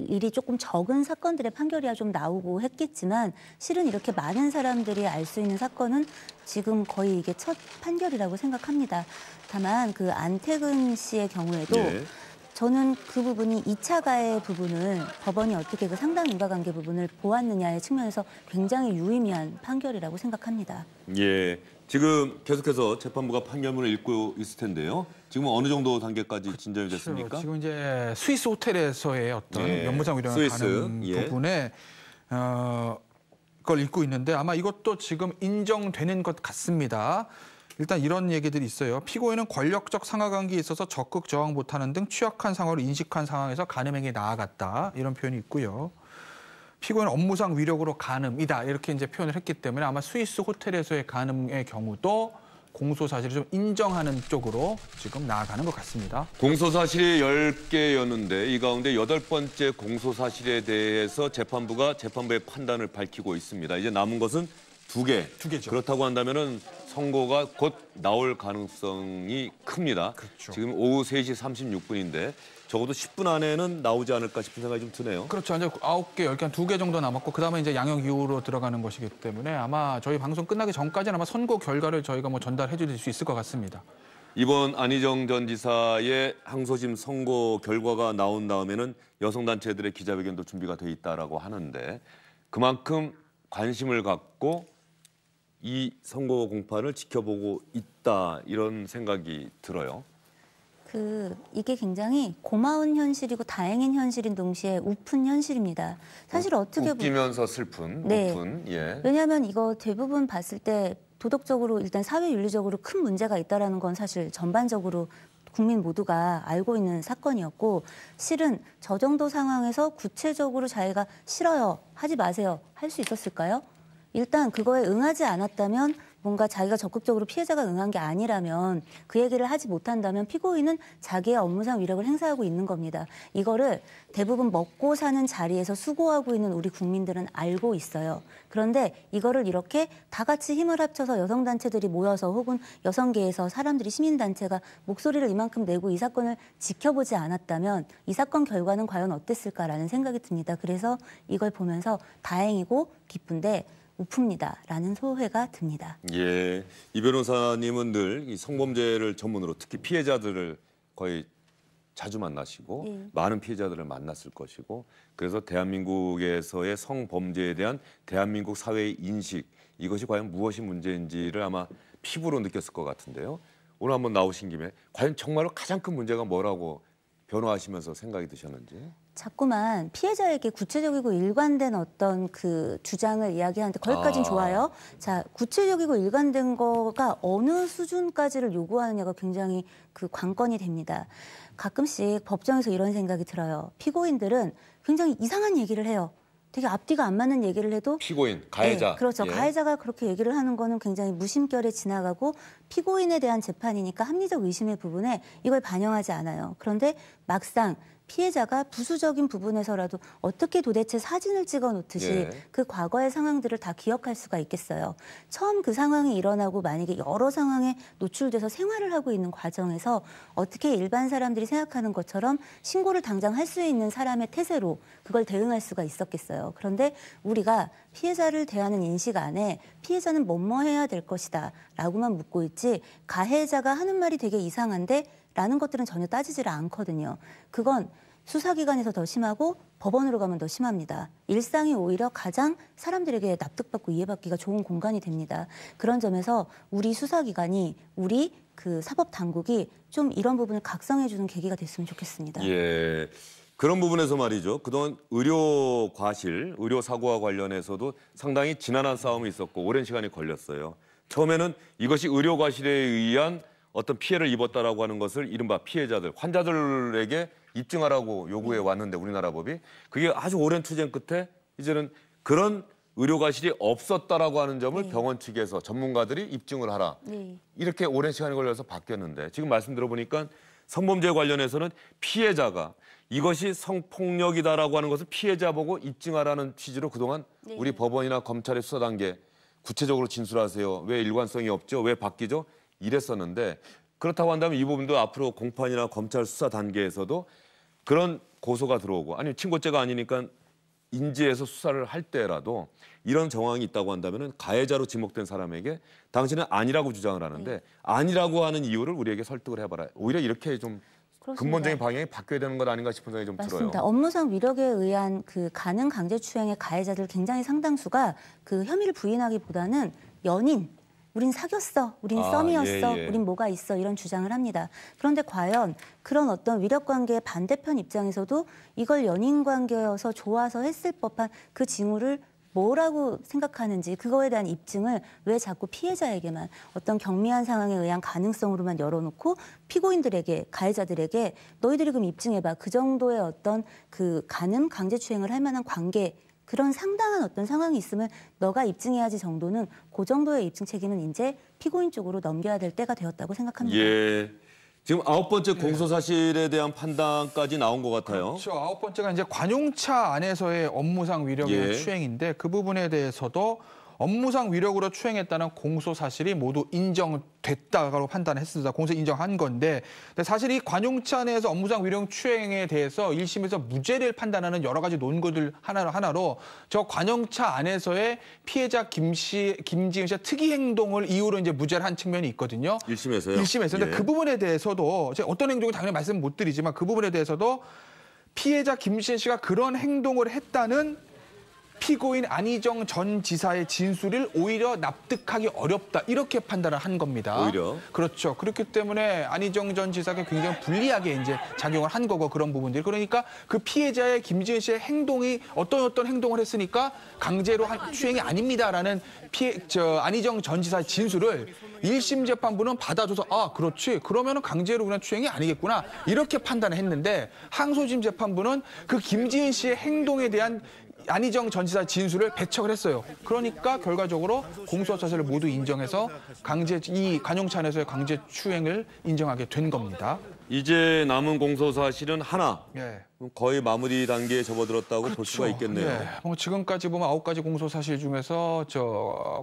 일이 조금 적은 사건들의 판결이야 좀 나오고 했겠지만 실은 이렇게 많은 사람들이 알 수 있는 사건은 지금 거의 이게 첫 판결이라고 생각합니다. 다만 그 안태근 씨의 경우에도 저는 그 부분이 2차 가해 부분을 법원이 어떻게 그 상당 인과관계 부분을 보았느냐의 측면에서 굉장히 유의미한 판결이라고 생각합니다. 예, 지금 계속해서 재판부가 판결문을 읽고 있을 텐데요. 지금 어느 정도 단계까지 진전이 됐습니까? 지금 이제 스위스 호텔에서의 어떤 예, 연무상 위력을 가는 예. 부분에 그걸 읽고 있는데 아마 이것도 지금 인정되는 것 같습니다. 일단 이런 얘기들이 있어요. 피고인은 권력적 상하관계에 있어서 적극 저항 못하는 등 취약한 상황을 인식한 상황에서 간음행에 나아갔다. 이런 표현이 있고요. 피고인은 업무상 위력으로 간음이다. 이렇게 이제 표현을 했기 때문에 아마 스위스 호텔에서의 간음의 경우도 공소 사실을 좀 인정하는 쪽으로 지금 나아가는 것 같습니다. 공소 사실이 10개였는데 이 가운데 8번째 공소 사실에 대해서 재판부의 판단을 밝히고 있습니다. 이제 남은 것은 2개. 2개죠. 그렇다고 한다면은 선고가 곧 나올 가능성이 큽니다. 그렇죠. 지금 오후 3시 36분인데 적어도 10분 안에는 나오지 않을까 싶은 생각이 좀 드네요. 그렇죠. 이제 9개, 10개, 한 2개 정도 남았고 그다음에 이제 양형 이후로 들어가는 것이기 때문에 아마 저희 방송 끝나기 전까지는 아마 선고 결과를 저희가 뭐 전달해 드릴 수 있을 것 같습니다. 이번 안희정 전 지사의 항소심 선고 결과가 나온 다음에는 여성단체들의 기자회견도 준비가 돼 있다라고 하는데 그만큼 관심을 갖고 이 선거 공판을 지켜보고 있다 이런 생각이 들어요. 이게 굉장히 고마운 현실이고 다행인 현실인 동시에 우픈 현실입니다. 사실 어떻게 웃기면서 슬픈, 네. 우픈. 예. 왜냐하면 이거 대부분 봤을 때 도덕적으로 일단 사회 윤리적으로 큰 문제가 있다라는 건 사실 전반적으로 국민 모두가 알고 있는 사건이었고 실은 저 정도 상황에서 구체적으로 자기가 싫어요, 하지 마세요 할 수 있었을까요? 일단 그거에 응하지 않았다면 뭔가 자기가 적극적으로 피해자가 응한 게 아니라면 그 얘기를 하지 못한다면 피고인은 자기의 업무상 위력을 행사하고 있는 겁니다. 이거를 대부분 먹고 사는 자리에서 수고하고 있는 우리 국민들은 알고 있어요. 그런데 이거를 이렇게 다 같이 힘을 합쳐서 여성단체들이 모여서 혹은 여성계에서 사람들이 시민단체가 목소리를 이만큼 내고 이 사건을 지켜보지 않았다면 이 사건 결과는 과연 어땠을까라는 생각이 듭니다. 그래서 이걸 보면서 다행이고 기쁜데 우픕니다라는 소회가 듭니다. 예, 이 변호사님은 늘 이 성범죄를 전문으로 특히 피해자들을 거의 자주 만나시고 많은 피해자들을 만났을 것이고 그래서 대한민국에서의 성범죄에 대한 대한민국 사회의 인식 이것이 과연 무엇이 문제인지를 아마 피부로 느꼈을 것 같은데요. 오늘 한번 나오신 김에 과연 정말로 가장 큰 문제가 뭐라고 변호하시면서 생각이 드셨는지. 자꾸만 피해자에게 구체적이고 일관된 어떤 그 주장을 이야기하는데 거기까지는 좋아요. 자, 구체적이고 일관된 거가 어느 수준까지를 요구하느냐가 굉장히 그 관건이 됩니다. 가끔씩 법정에서 이런 생각이 들어요. 피고인들은 굉장히 이상한 얘기를 해요. 되게 앞뒤가 안 맞는 얘기를 해도 피고인, 가해자. 네, 그렇죠. 예. 가해자가 그렇게 얘기를 하는 거는 굉장히 무심결에 지나가고 피고인에 대한 재판이니까 합리적 의심의 부분에 이걸 반영하지 않아요. 그런데 막상 피해자가 부수적인 부분에서라도 어떻게 도대체 사진을 찍어 놓듯이 예. 그 과거의 상황들을 다 기억할 수가 있겠어요. 처음 그 상황이 일어나고 만약에 여러 상황에 노출돼서 생활을 하고 있는 과정에서 어떻게 일반 사람들이 생각하는 것처럼 신고를 당장 할 수 있는 사람의 태세로 그걸 대응할 수가 있었겠어요. 그런데 우리가 피해자를 대하는 인식 안에 피해자는 뭐뭐 해야 될 것이다 라고만 묻고 있지 가해자가 하는 말이 되게 이상한데 라는 것들은 전혀 따지지를 않거든요. 그건 수사기관에서 더 심하고 법원으로 가면 더 심합니다. 일상이 오히려 가장 사람들에게 납득받고 이해받기가 좋은 공간이 됩니다. 그런 점에서 우리 수사기관이 우리 그 사법당국이 좀 이런 부분을 각성해주는 계기가 됐으면 좋겠습니다. 예. 그런 부분에서 말이죠. 그동안 의료 과실, 의료 사고와 관련해서도 상당히 지난한 싸움이 있었고 오랜 시간이 걸렸어요. 처음에는 이것이 의료 과실에 의한 어떤 피해를 입었다라고 하는 것을 이른바 피해자들, 환자들에게 입증하라고 요구해 왔는데 우리나라 법이 그게 아주 오랜 투쟁 끝에 이제는 그런 의료 과실이 없었다라고 하는 점을 네. 병원 측에서 전문가들이 입증을 하라. 네. 이렇게 오랜 시간이 걸려서 바뀌었는데 지금 말씀 들어보니까 성범죄 관련해서는 피해자가 이것이 성폭력이다라고 하는 것을 피해자 보고 입증하라는 취지로 그동안 네. 우리 법원이나 검찰의 수사 단계 구체적으로 진술하세요. 왜 일관성이 없죠? 왜 바뀌죠? 이랬었는데 그렇다고 한다면 이 부분도 앞으로 공판이나 검찰 수사 단계에서도 그런 고소가 들어오고 아니면 친고죄가 아니니까 인지해서 수사를 할 때라도 이런 정황이 있다고 한다면 가해자로 지목된 사람에게 당신은 아니라고 주장을 하는데 아니라고 하는 이유를 우리에게 설득을 해봐라. 오히려 이렇게 좀 그렇습니다. 근본적인 방향이 바뀌어야 되는 것 아닌가 싶은 생각이 좀 맞습니다. 들어요. 업무상 위력에 의한 그 가능 강제추행의 가해자들 굉장히 상당수가 그 혐의를 부인하기보다는 연인, 우린 사귀었어, 우린 썸이었어, 예. 우린 뭐가 있어 이런 주장을 합니다. 그런데 과연 그런 어떤 위력관계의 반대편 입장에서도 이걸 연인관계여서 좋아서 했을 법한 그 징후를 뭐라고 생각하는지 그거에 대한 입증을 왜 자꾸 피해자에게만 어떤 경미한 상황에 의한 가능성으로만 열어놓고 피고인들에게 가해자들에게 너희들이 그럼 입증해봐 그 정도의 어떤 그 가능 강제추행을 할 만한 관계 그런 상당한 어떤 상황이 있으면 너가 입증해야지 정도는 그 정도의 입증 책임은 이제 피고인 쪽으로 넘겨야 될 때가 되었다고 생각합니다. 예. 지금 9번째 공소사실에 대한 판단까지 나온 것 같아요. 그렇죠. 9번째가 이제 관용차 안에서의 업무상 위력의 예. 추행인데 그 부분에 대해서도 업무상 위력으로 추행했다는 공소 사실이 모두 인정됐다고 판단했습니다. 공소 인정한 건데 근데 사실 이 관용차 내에서 업무상 위력 추행에 대해서 1심에서 무죄를 판단하는 여러 가지 논거들 하나로 저 관용차 안에서의 피해자 김지은 씨의 특이 행동을 이유로 이제 무죄를 한 측면이 있거든요. 1심에서요? 1심에서. 근데 예. 그 부분에 대해서도 제가 어떤 행동이 당연히 말씀 못 드리지만 그 부분에 대해서도 피해자 김지은 씨가 그런 행동을 했다는 피고인 안희정 전 지사의 진술을 오히려 납득하기 어렵다 이렇게 판단을 한 겁니다. 오히려 그렇죠. 그렇기 때문에 안희정 전 지사가 굉장히 불리하게 이제 작용을 한 거고 그런 부분들이 그러니까 그 피해자의 김지은 씨의 행동이 어떤 행동을 했으니까 강제로 한 추행이 아닙니다라는 안희정 전 지사의 진술을 1심 재판부는 받아줘서 아 그렇지 그러면은 강제로 그냥 추행이 아니겠구나 이렇게 판단을 했는데 항소심 재판부는 그 김지은 씨의 행동에 대한 안희정 전 지사 진술을 배척을 했어요. 그러니까 결과적으로 공소 사실을 모두 인정해서 이 관용차 안에서의 강제 추행을 인정하게 된 겁니다. 이제 남은 공소사실은 하나. 예. 거의 마무리 단계에 접어들었다고 볼 그렇죠. 수가 있겠네요. 예. 뭐 지금까지 보면 9가지 공소 사실 중에서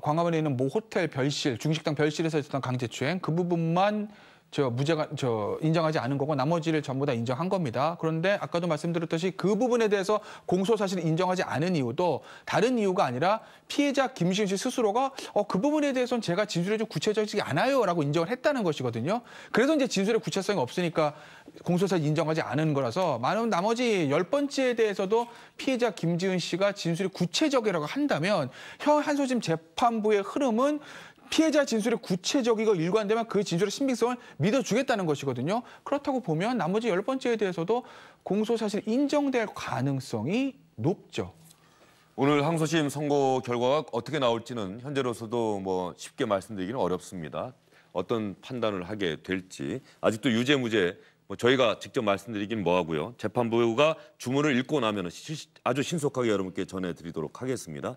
광화문에 있는 모 호텔 별실, 중식당 별실에서 있었던 강제 추행 그 부분만 무죄가 인정하지 않은 거고 나머지를 전부 다 인정한 겁니다. 그런데 아까도 말씀드렸듯이 그 부분에 대해서 공소 사실을 인정하지 않은 이유도 다른 이유가 아니라 피해자 김지은 씨 스스로가 그 부분에 대해서는 제가 진술이 좀 구체적이지 않아요라고 인정을 했다는 것이거든요. 그래서 이제 진술의 구체성이 없으니까 공소 사실 인정하지 않은 거라서 나머지 10번째에 대해서도 피해자 김지은 씨가 진술이 구체적이라고 한다면 항소심 재판부의 흐름은 피해자 진술이 구체적이고 일관되면 그 진술의 신빙성을 믿어주겠다는 것이거든요. 그렇다고 보면 나머지 10번째에 대해서도 공소사실 인정될 가능성이 높죠. 오늘 항소심 선고 결과가 어떻게 나올지는 현재로서도 뭐 쉽게 말씀드리기는 어렵습니다. 어떤 판단을 하게 될지. 아직도 유죄 무죄 저희가 직접 말씀드리긴 뭐하고요. 재판부가 주문을 읽고 나면 아주 신속하게 여러분께 전해드리도록 하겠습니다.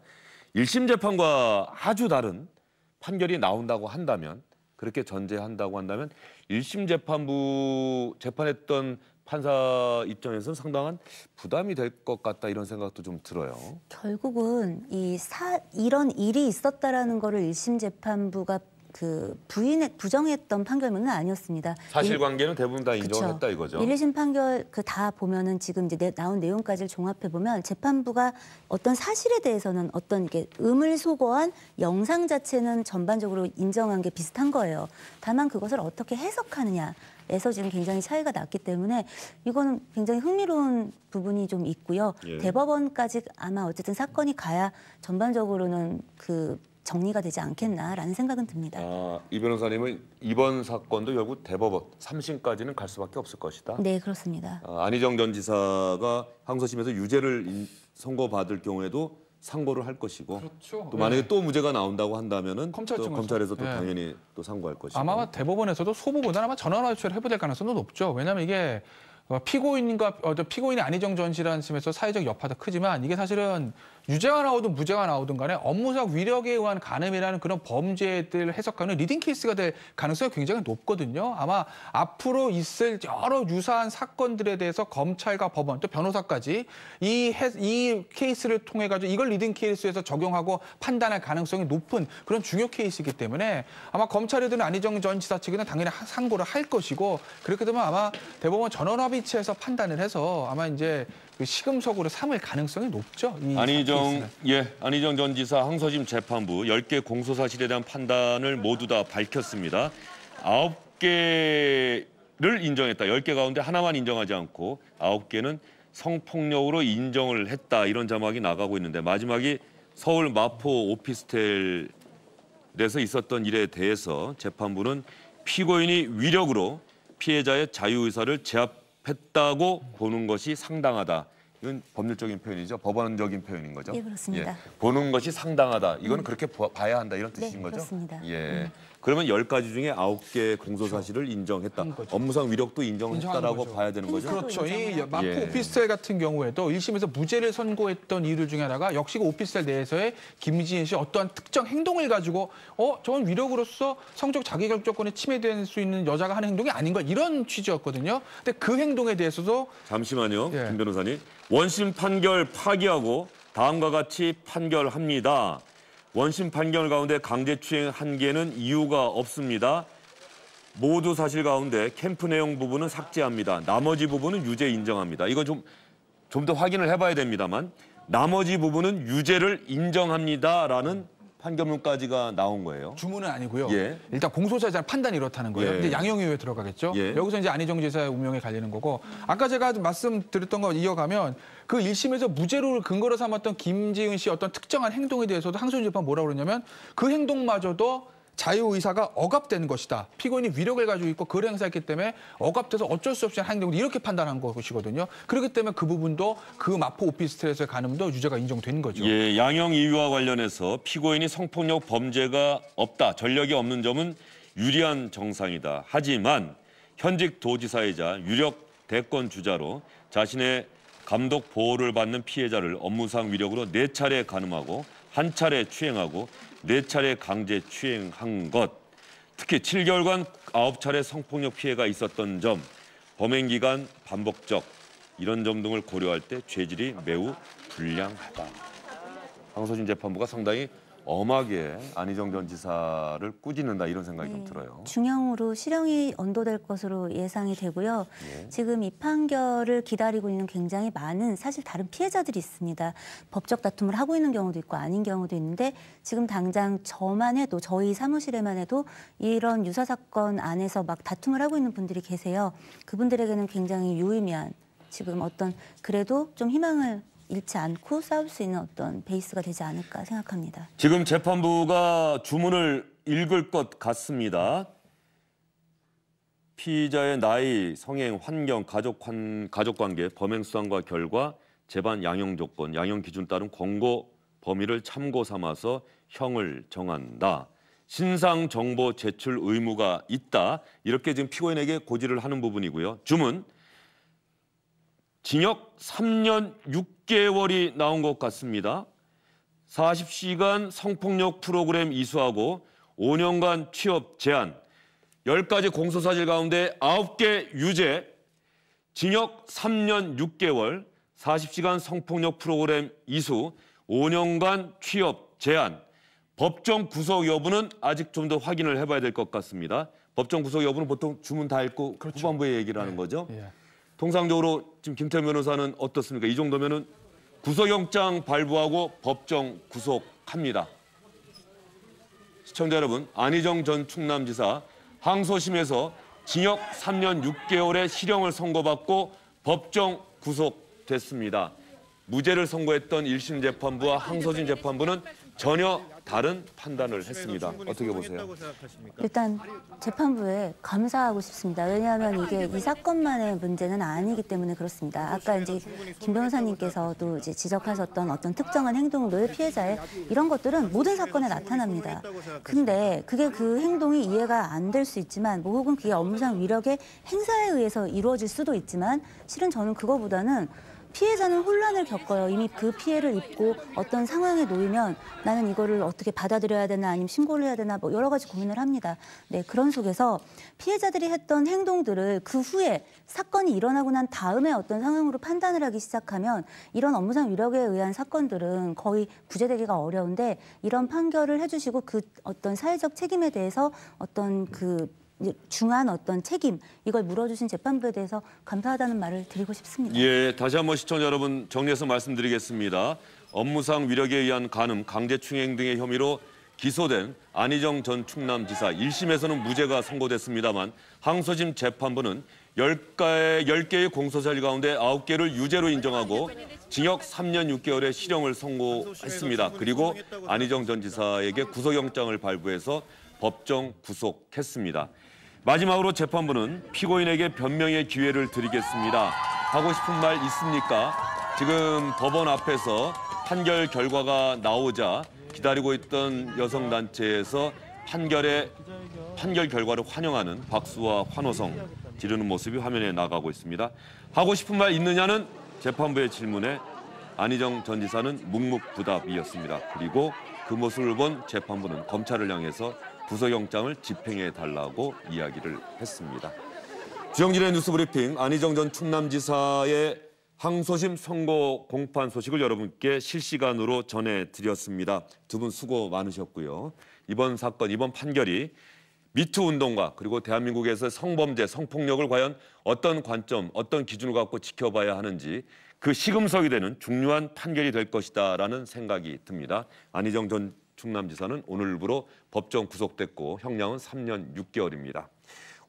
1심 재판과 아주 다른 판결이 나온다고 한다면 그렇게 전제한다고 한다면 1심 재판부 재판했던 판사 입장에서는 상당한 부담이 될 것 같다 이런 생각도 좀 들어요. 결국은 이런 일이 있었다라는 거를 1심 재판부가 부정했던 판결문은 아니었습니다. 사실관계는 대부분 다 인정을 했다 이거죠. 1, 2심 판결 다 보면은 지금 이제 나온 내용까지를 종합해 보면 재판부가 어떤 사실에 대해서는 어떤 게 의물소거한 영상 자체는 전반적으로 인정한 게 비슷한 거예요. 다만 그것을 어떻게 해석하느냐에서 지금 굉장히 차이가 났기 때문에 이거는 굉장히 흥미로운 부분이 좀 있고요. 예. 대법원까지 아마 어쨌든 사건이 가야 전반적으로는 정리가 되지 않겠나라는 생각은 듭니다. 이 변호사님은 이번 사건도 결국 대법원 3심까지는 갈 수밖에 없을 것이다. 네, 그렇습니다. 안희정 전 지사가 항소심에서 유죄를 선고받을 경우에도 상고를 할 것이고 그렇죠. 또 만약에 또 무죄가 나온다고 한다면은 검찰 또 측에서. 검찰에서 또 네. 당연히 또 상고할 것이고. 아마 대법원에서도 소부보다는 아마 전원 화유죄를 해부될 가능성도 높죠. 왜냐하면 이게 피고인이 안희정 전 지사라는 심에서 사회적 여파도 크지만 이게 사실은 유죄가 나오든 무죄가 나오든 간에 업무상 위력에 의한 간음이라는 그런 범죄들을 해석하는 리딩 케이스가 될 가능성이 굉장히 높거든요. 아마 앞으로 있을 여러 유사한 사건들에 대해서 검찰과 법원 또 변호사까지 이 케이스를 통해 가지고 이걸 리딩 케이스에서 적용하고 판단할 가능성이 높은 그런 중요 케이스이기 때문에 아마 검찰이든 안희정 전 지사 측에는 당연히 상고를 할 것이고 그렇게 되면 아마 대법원 전원합의체에서 판단을 해서 아마 이제 시금석으로 삼을 가능성이 높죠. 안희정 전 지사 항소심 재판부 10개 공소 사실에 대한 판단을 모두 다 밝혔습니다. 9개를 인정했다. 10개 가운데 하나만 인정하지 않고 9개는 성폭력으로 인정을 했다. 이런 자막이 나가고 있는데 마지막이 서울 마포 오피스텔에서 있었던 일에 대해서 재판부는 피고인이 위력으로 피해자의 자유의사를 제압했다고 보는 것이 상당하다. 이건 법률적인 표현이죠. 법원적인 표현인 거죠. 예, 그렇습니다. 예. 보는 것이 상당하다. 이건 그렇게 봐야 한다. 이런 뜻인 네, 거죠. 그렇습니다. 예. 그러면 10가지 중에 9개 공소 사실을 인정했다. 업무상 위력도 인정했다라고 거죠. 봐야 되는 거죠. 그렇죠. 이 인정을 마포 예. 오피스텔 같은 경우에도 1심에서 무죄를 선고했던 이유들 중에 하나가 역시 그 오피스텔 내에서의 김지인 씨 어떠한 특정 행동을 가지고 저건 위력으로서 성적 자기결정권에 침해될 수 있는 여자가 하는 행동이 아닌가 이런 취지였거든요. 근데 그 행동에 대해서도 잠시만요. 예. 김 변호사님. 원심 판결 파기하고 다음과 같이 판결합니다. 원심 판결 가운데 강제추행 1개는 이유가 없습니다. 모두 사실 가운데 캠프 내용 부분은 삭제합니다. 나머지 부분은 유죄 인정합니다. 이건 좀 더 확인을 해봐야 됩니다만 나머지 부분은 유죄를 인정합니다라는 판결문까지가 나온 거예요. 주문은 아니고요. 예. 일단 공소사실 판단이 이렇다는 거예요. 예. 근데 양형이유에 들어가겠죠. 예. 여기서 이제 안희정 지사의 운명에 갈리는 거고 아까 제가 말씀드렸던 거 이어가면 그 1심에서 무죄를 근거로 삼았던 김지은 씨 어떤 특정한 행동에 대해서도 항소심 재판 뭐라고 그러냐면 그 행동마저도 자유의사가 억압된 것이다. 피고인이 위력을 가지고 있고 그걸 행사했기 때문에 억압돼서 어쩔 수 없이 한 행동을 이렇게 판단한 것이거든요. 그렇기 때문에 그 부분도 그 마포 오피스텔에서의 간음도 유죄가 인정된 거죠. 예, 양형 이유와 관련해서 피고인이 성폭력 범죄가 없다, 전력이 없는 점은 유리한 정상이다. 하지만 현직 도지사이자 유력 대권 주자로 자신의 감독 보호를 받는 피해자를 업무상 위력으로 4차례 간음하고 1차례 추행하고 4차례 강제 추행한 것, 특히 7개월간 9차례 성폭력 피해가 있었던 점, 범행 기간 반복적 이런 점 등을 고려할 때 죄질이 매우 불량하다. 항소심 재판부가 상당히 엄하게 안희정 전 지사를 꾸짖는다 이런 생각이 좀 들어요. 중형으로 실형이 언도될 것으로 예상이 되고요. 예. 지금 이 판결을 기다리고 있는 굉장히 많은 사실 다른 피해자들이 있습니다. 법적 다툼을 하고 있는 경우도 있고 아닌 경우도 있는데 지금 당장 저만 해도 저희 사무실에만 해도 이런 유사 사건 안에서 막 다툼을 하고 있는 분들이 계세요. 그분들에게는 굉장히 유의미한 지금 어떤 그래도 좀 희망을 잃지 않고 싸울 수 있는 어떤 베이스가 되지 않을까 생각합니다. 지금 재판부가 주문을 읽을 것 같습니다. 피의자의 나이, 성행, 환경, 가족관계, 범행 수단과 결과, 재반 양형 조건, 양형 기준 따른 권고 범위를 참고 삼아서 형을 정한다. 신상 정보 제출 의무가 있다. 이렇게 지금 피고인에게 고지를 하는 부분이고요. 주문. 징역 3년 6개월이 나온 것 같습니다. 40시간 성폭력 프로그램 이수하고 5년간 취업 제한, 10가지 공소사실 가운데 9개 유죄, 징역 3년 6개월, 40시간 성폭력 프로그램 이수, 5년간 취업 제한, 법정 구속 여부는 아직 좀 더 확인을 해봐야 될 것 같습니다. 법정 구속 여부는 보통 주문 다 읽고 그렇죠. 후반부에 얘기를 하는 거죠. 예. 통상적으로 지금 김태현 변호사는 어떻습니까? 이 정도면은 구속영장 발부하고 법정 구속합니다. 시청자 여러분, 안희정 전 충남지사 항소심에서 징역 3년 6개월의 실형을 선고받고 법정 구속됐습니다. 무죄를 선고했던 1심 재판부와 항소심 재판부는 전혀 다른 판단을 했습니다. 어떻게 보세요? 일단 재판부에 감사하고 싶습니다. 왜냐하면 이게 이 사건만의 문제는 아니기 때문에 그렇습니다. 아까 이제 김 변호사님께서도 이제 지적하셨던 어떤 특정한 행동들, 피해자의 이런 것들은 모든 사건에 나타납니다. 근데 그게 그 행동이 이해가 안 될 수 있지만 뭐 혹은 그게 업무상 위력의 행사에 의해서 이루어질 수도 있지만 실은 저는 그거보다는 피해자는 혼란을 겪어요. 이미 그 피해를 입고 어떤 상황에 놓이면 나는 이거를 어떻게 받아들여야 되나 아니면 신고를 해야 되나 뭐 여러 가지 고민을 합니다. 네, 그런 속에서 피해자들이 했던 행동들을 그 후에 사건이 일어나고 난 다음에 어떤 상황으로 판단을 하기 시작하면 이런 업무상 위력에 의한 사건들은 거의 부재되기가 어려운데 이런 판결을 해주시고 그 어떤 사회적 책임에 대해서 어떤 그 중한 어떤 책임 이걸 물어주신 재판부에 대해서 감사하다는 말을 드리고 싶습니다. 예, 다시 한번 시청자 여러분 정리해서 말씀드리겠습니다. 업무상 위력에 의한 간음, 강제추행 등의 혐의로 기소된 안희정 전 충남지사 1심에서는 무죄가 선고됐습니다만 항소심 재판부는 10개의 공소사실 가운데 9개를 유죄로 인정하고 징역 3년 6개월의 실형을 선고했습니다. 그리고 안희정 전 지사에게 구속영장을 발부해서 법정 구속했습니다. 마지막으로 재판부는 피고인에게 변명의 기회를 드리겠습니다. 하고 싶은 말 있습니까? 지금 법원 앞에서 판결 결과가 나오자 기다리고 있던 여성단체에서 판결 결과를 환영하는 박수와 환호성 지르는 모습이 화면에 나가고 있습니다. 하고 싶은 말 있느냐는 재판부의 질문에 안희정 전 지사는 묵묵부답이었습니다. 그리고 그 모습을 본 재판부는 검찰을 향해서 구속영장을 집행해달라고 이야기를 했습니다. 주영진의 뉴스브리핑, 안희정 전 충남지사의 항소심 선고 공판 소식을 여러분께 실시간으로 전해드렸습니다. 두 분 수고 많으셨고요. 이번 사건, 이번 판결이 미투 운동과 그리고 대한민국에서 성범죄, 성폭력을 과연 어떤 관점, 어떤 기준을 갖고 지켜봐야 하는지 그 시금석이 되는 중요한 판결이 될 것이다라는 생각이 듭니다. 안희정 전 충남지사는 오늘부로 법정 구속됐고 형량은 3년 6개월입니다.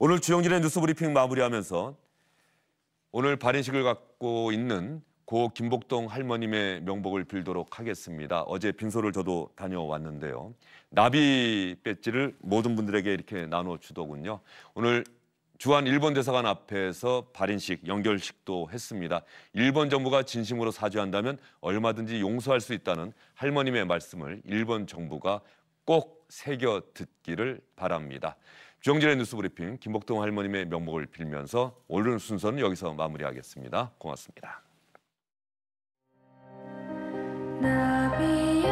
오늘 주영진의 뉴스브리핑 마무리하면서 오늘 발인식을 갖고 있는 고 김복동 할머님의 명복을 빌도록 하겠습니다. 어제 빈소를 저도 다녀왔는데요. 나비 배지를 모든 분들에게 이렇게 나눠주더군요. 오늘 주한 일본 대사관 앞에서 발인식, 연결식도 했습니다. 일본 정부가 진심으로 사죄한다면 얼마든지 용서할 수 있다는 할머님의 말씀을 일본 정부가 꼭 새겨 듣기를 바랍니다. 주영진의 뉴스브리핑, 김복동 할머님의 명복을 빌면서 오늘 순서는 여기서 마무리하겠습니다. 고맙습니다. 나비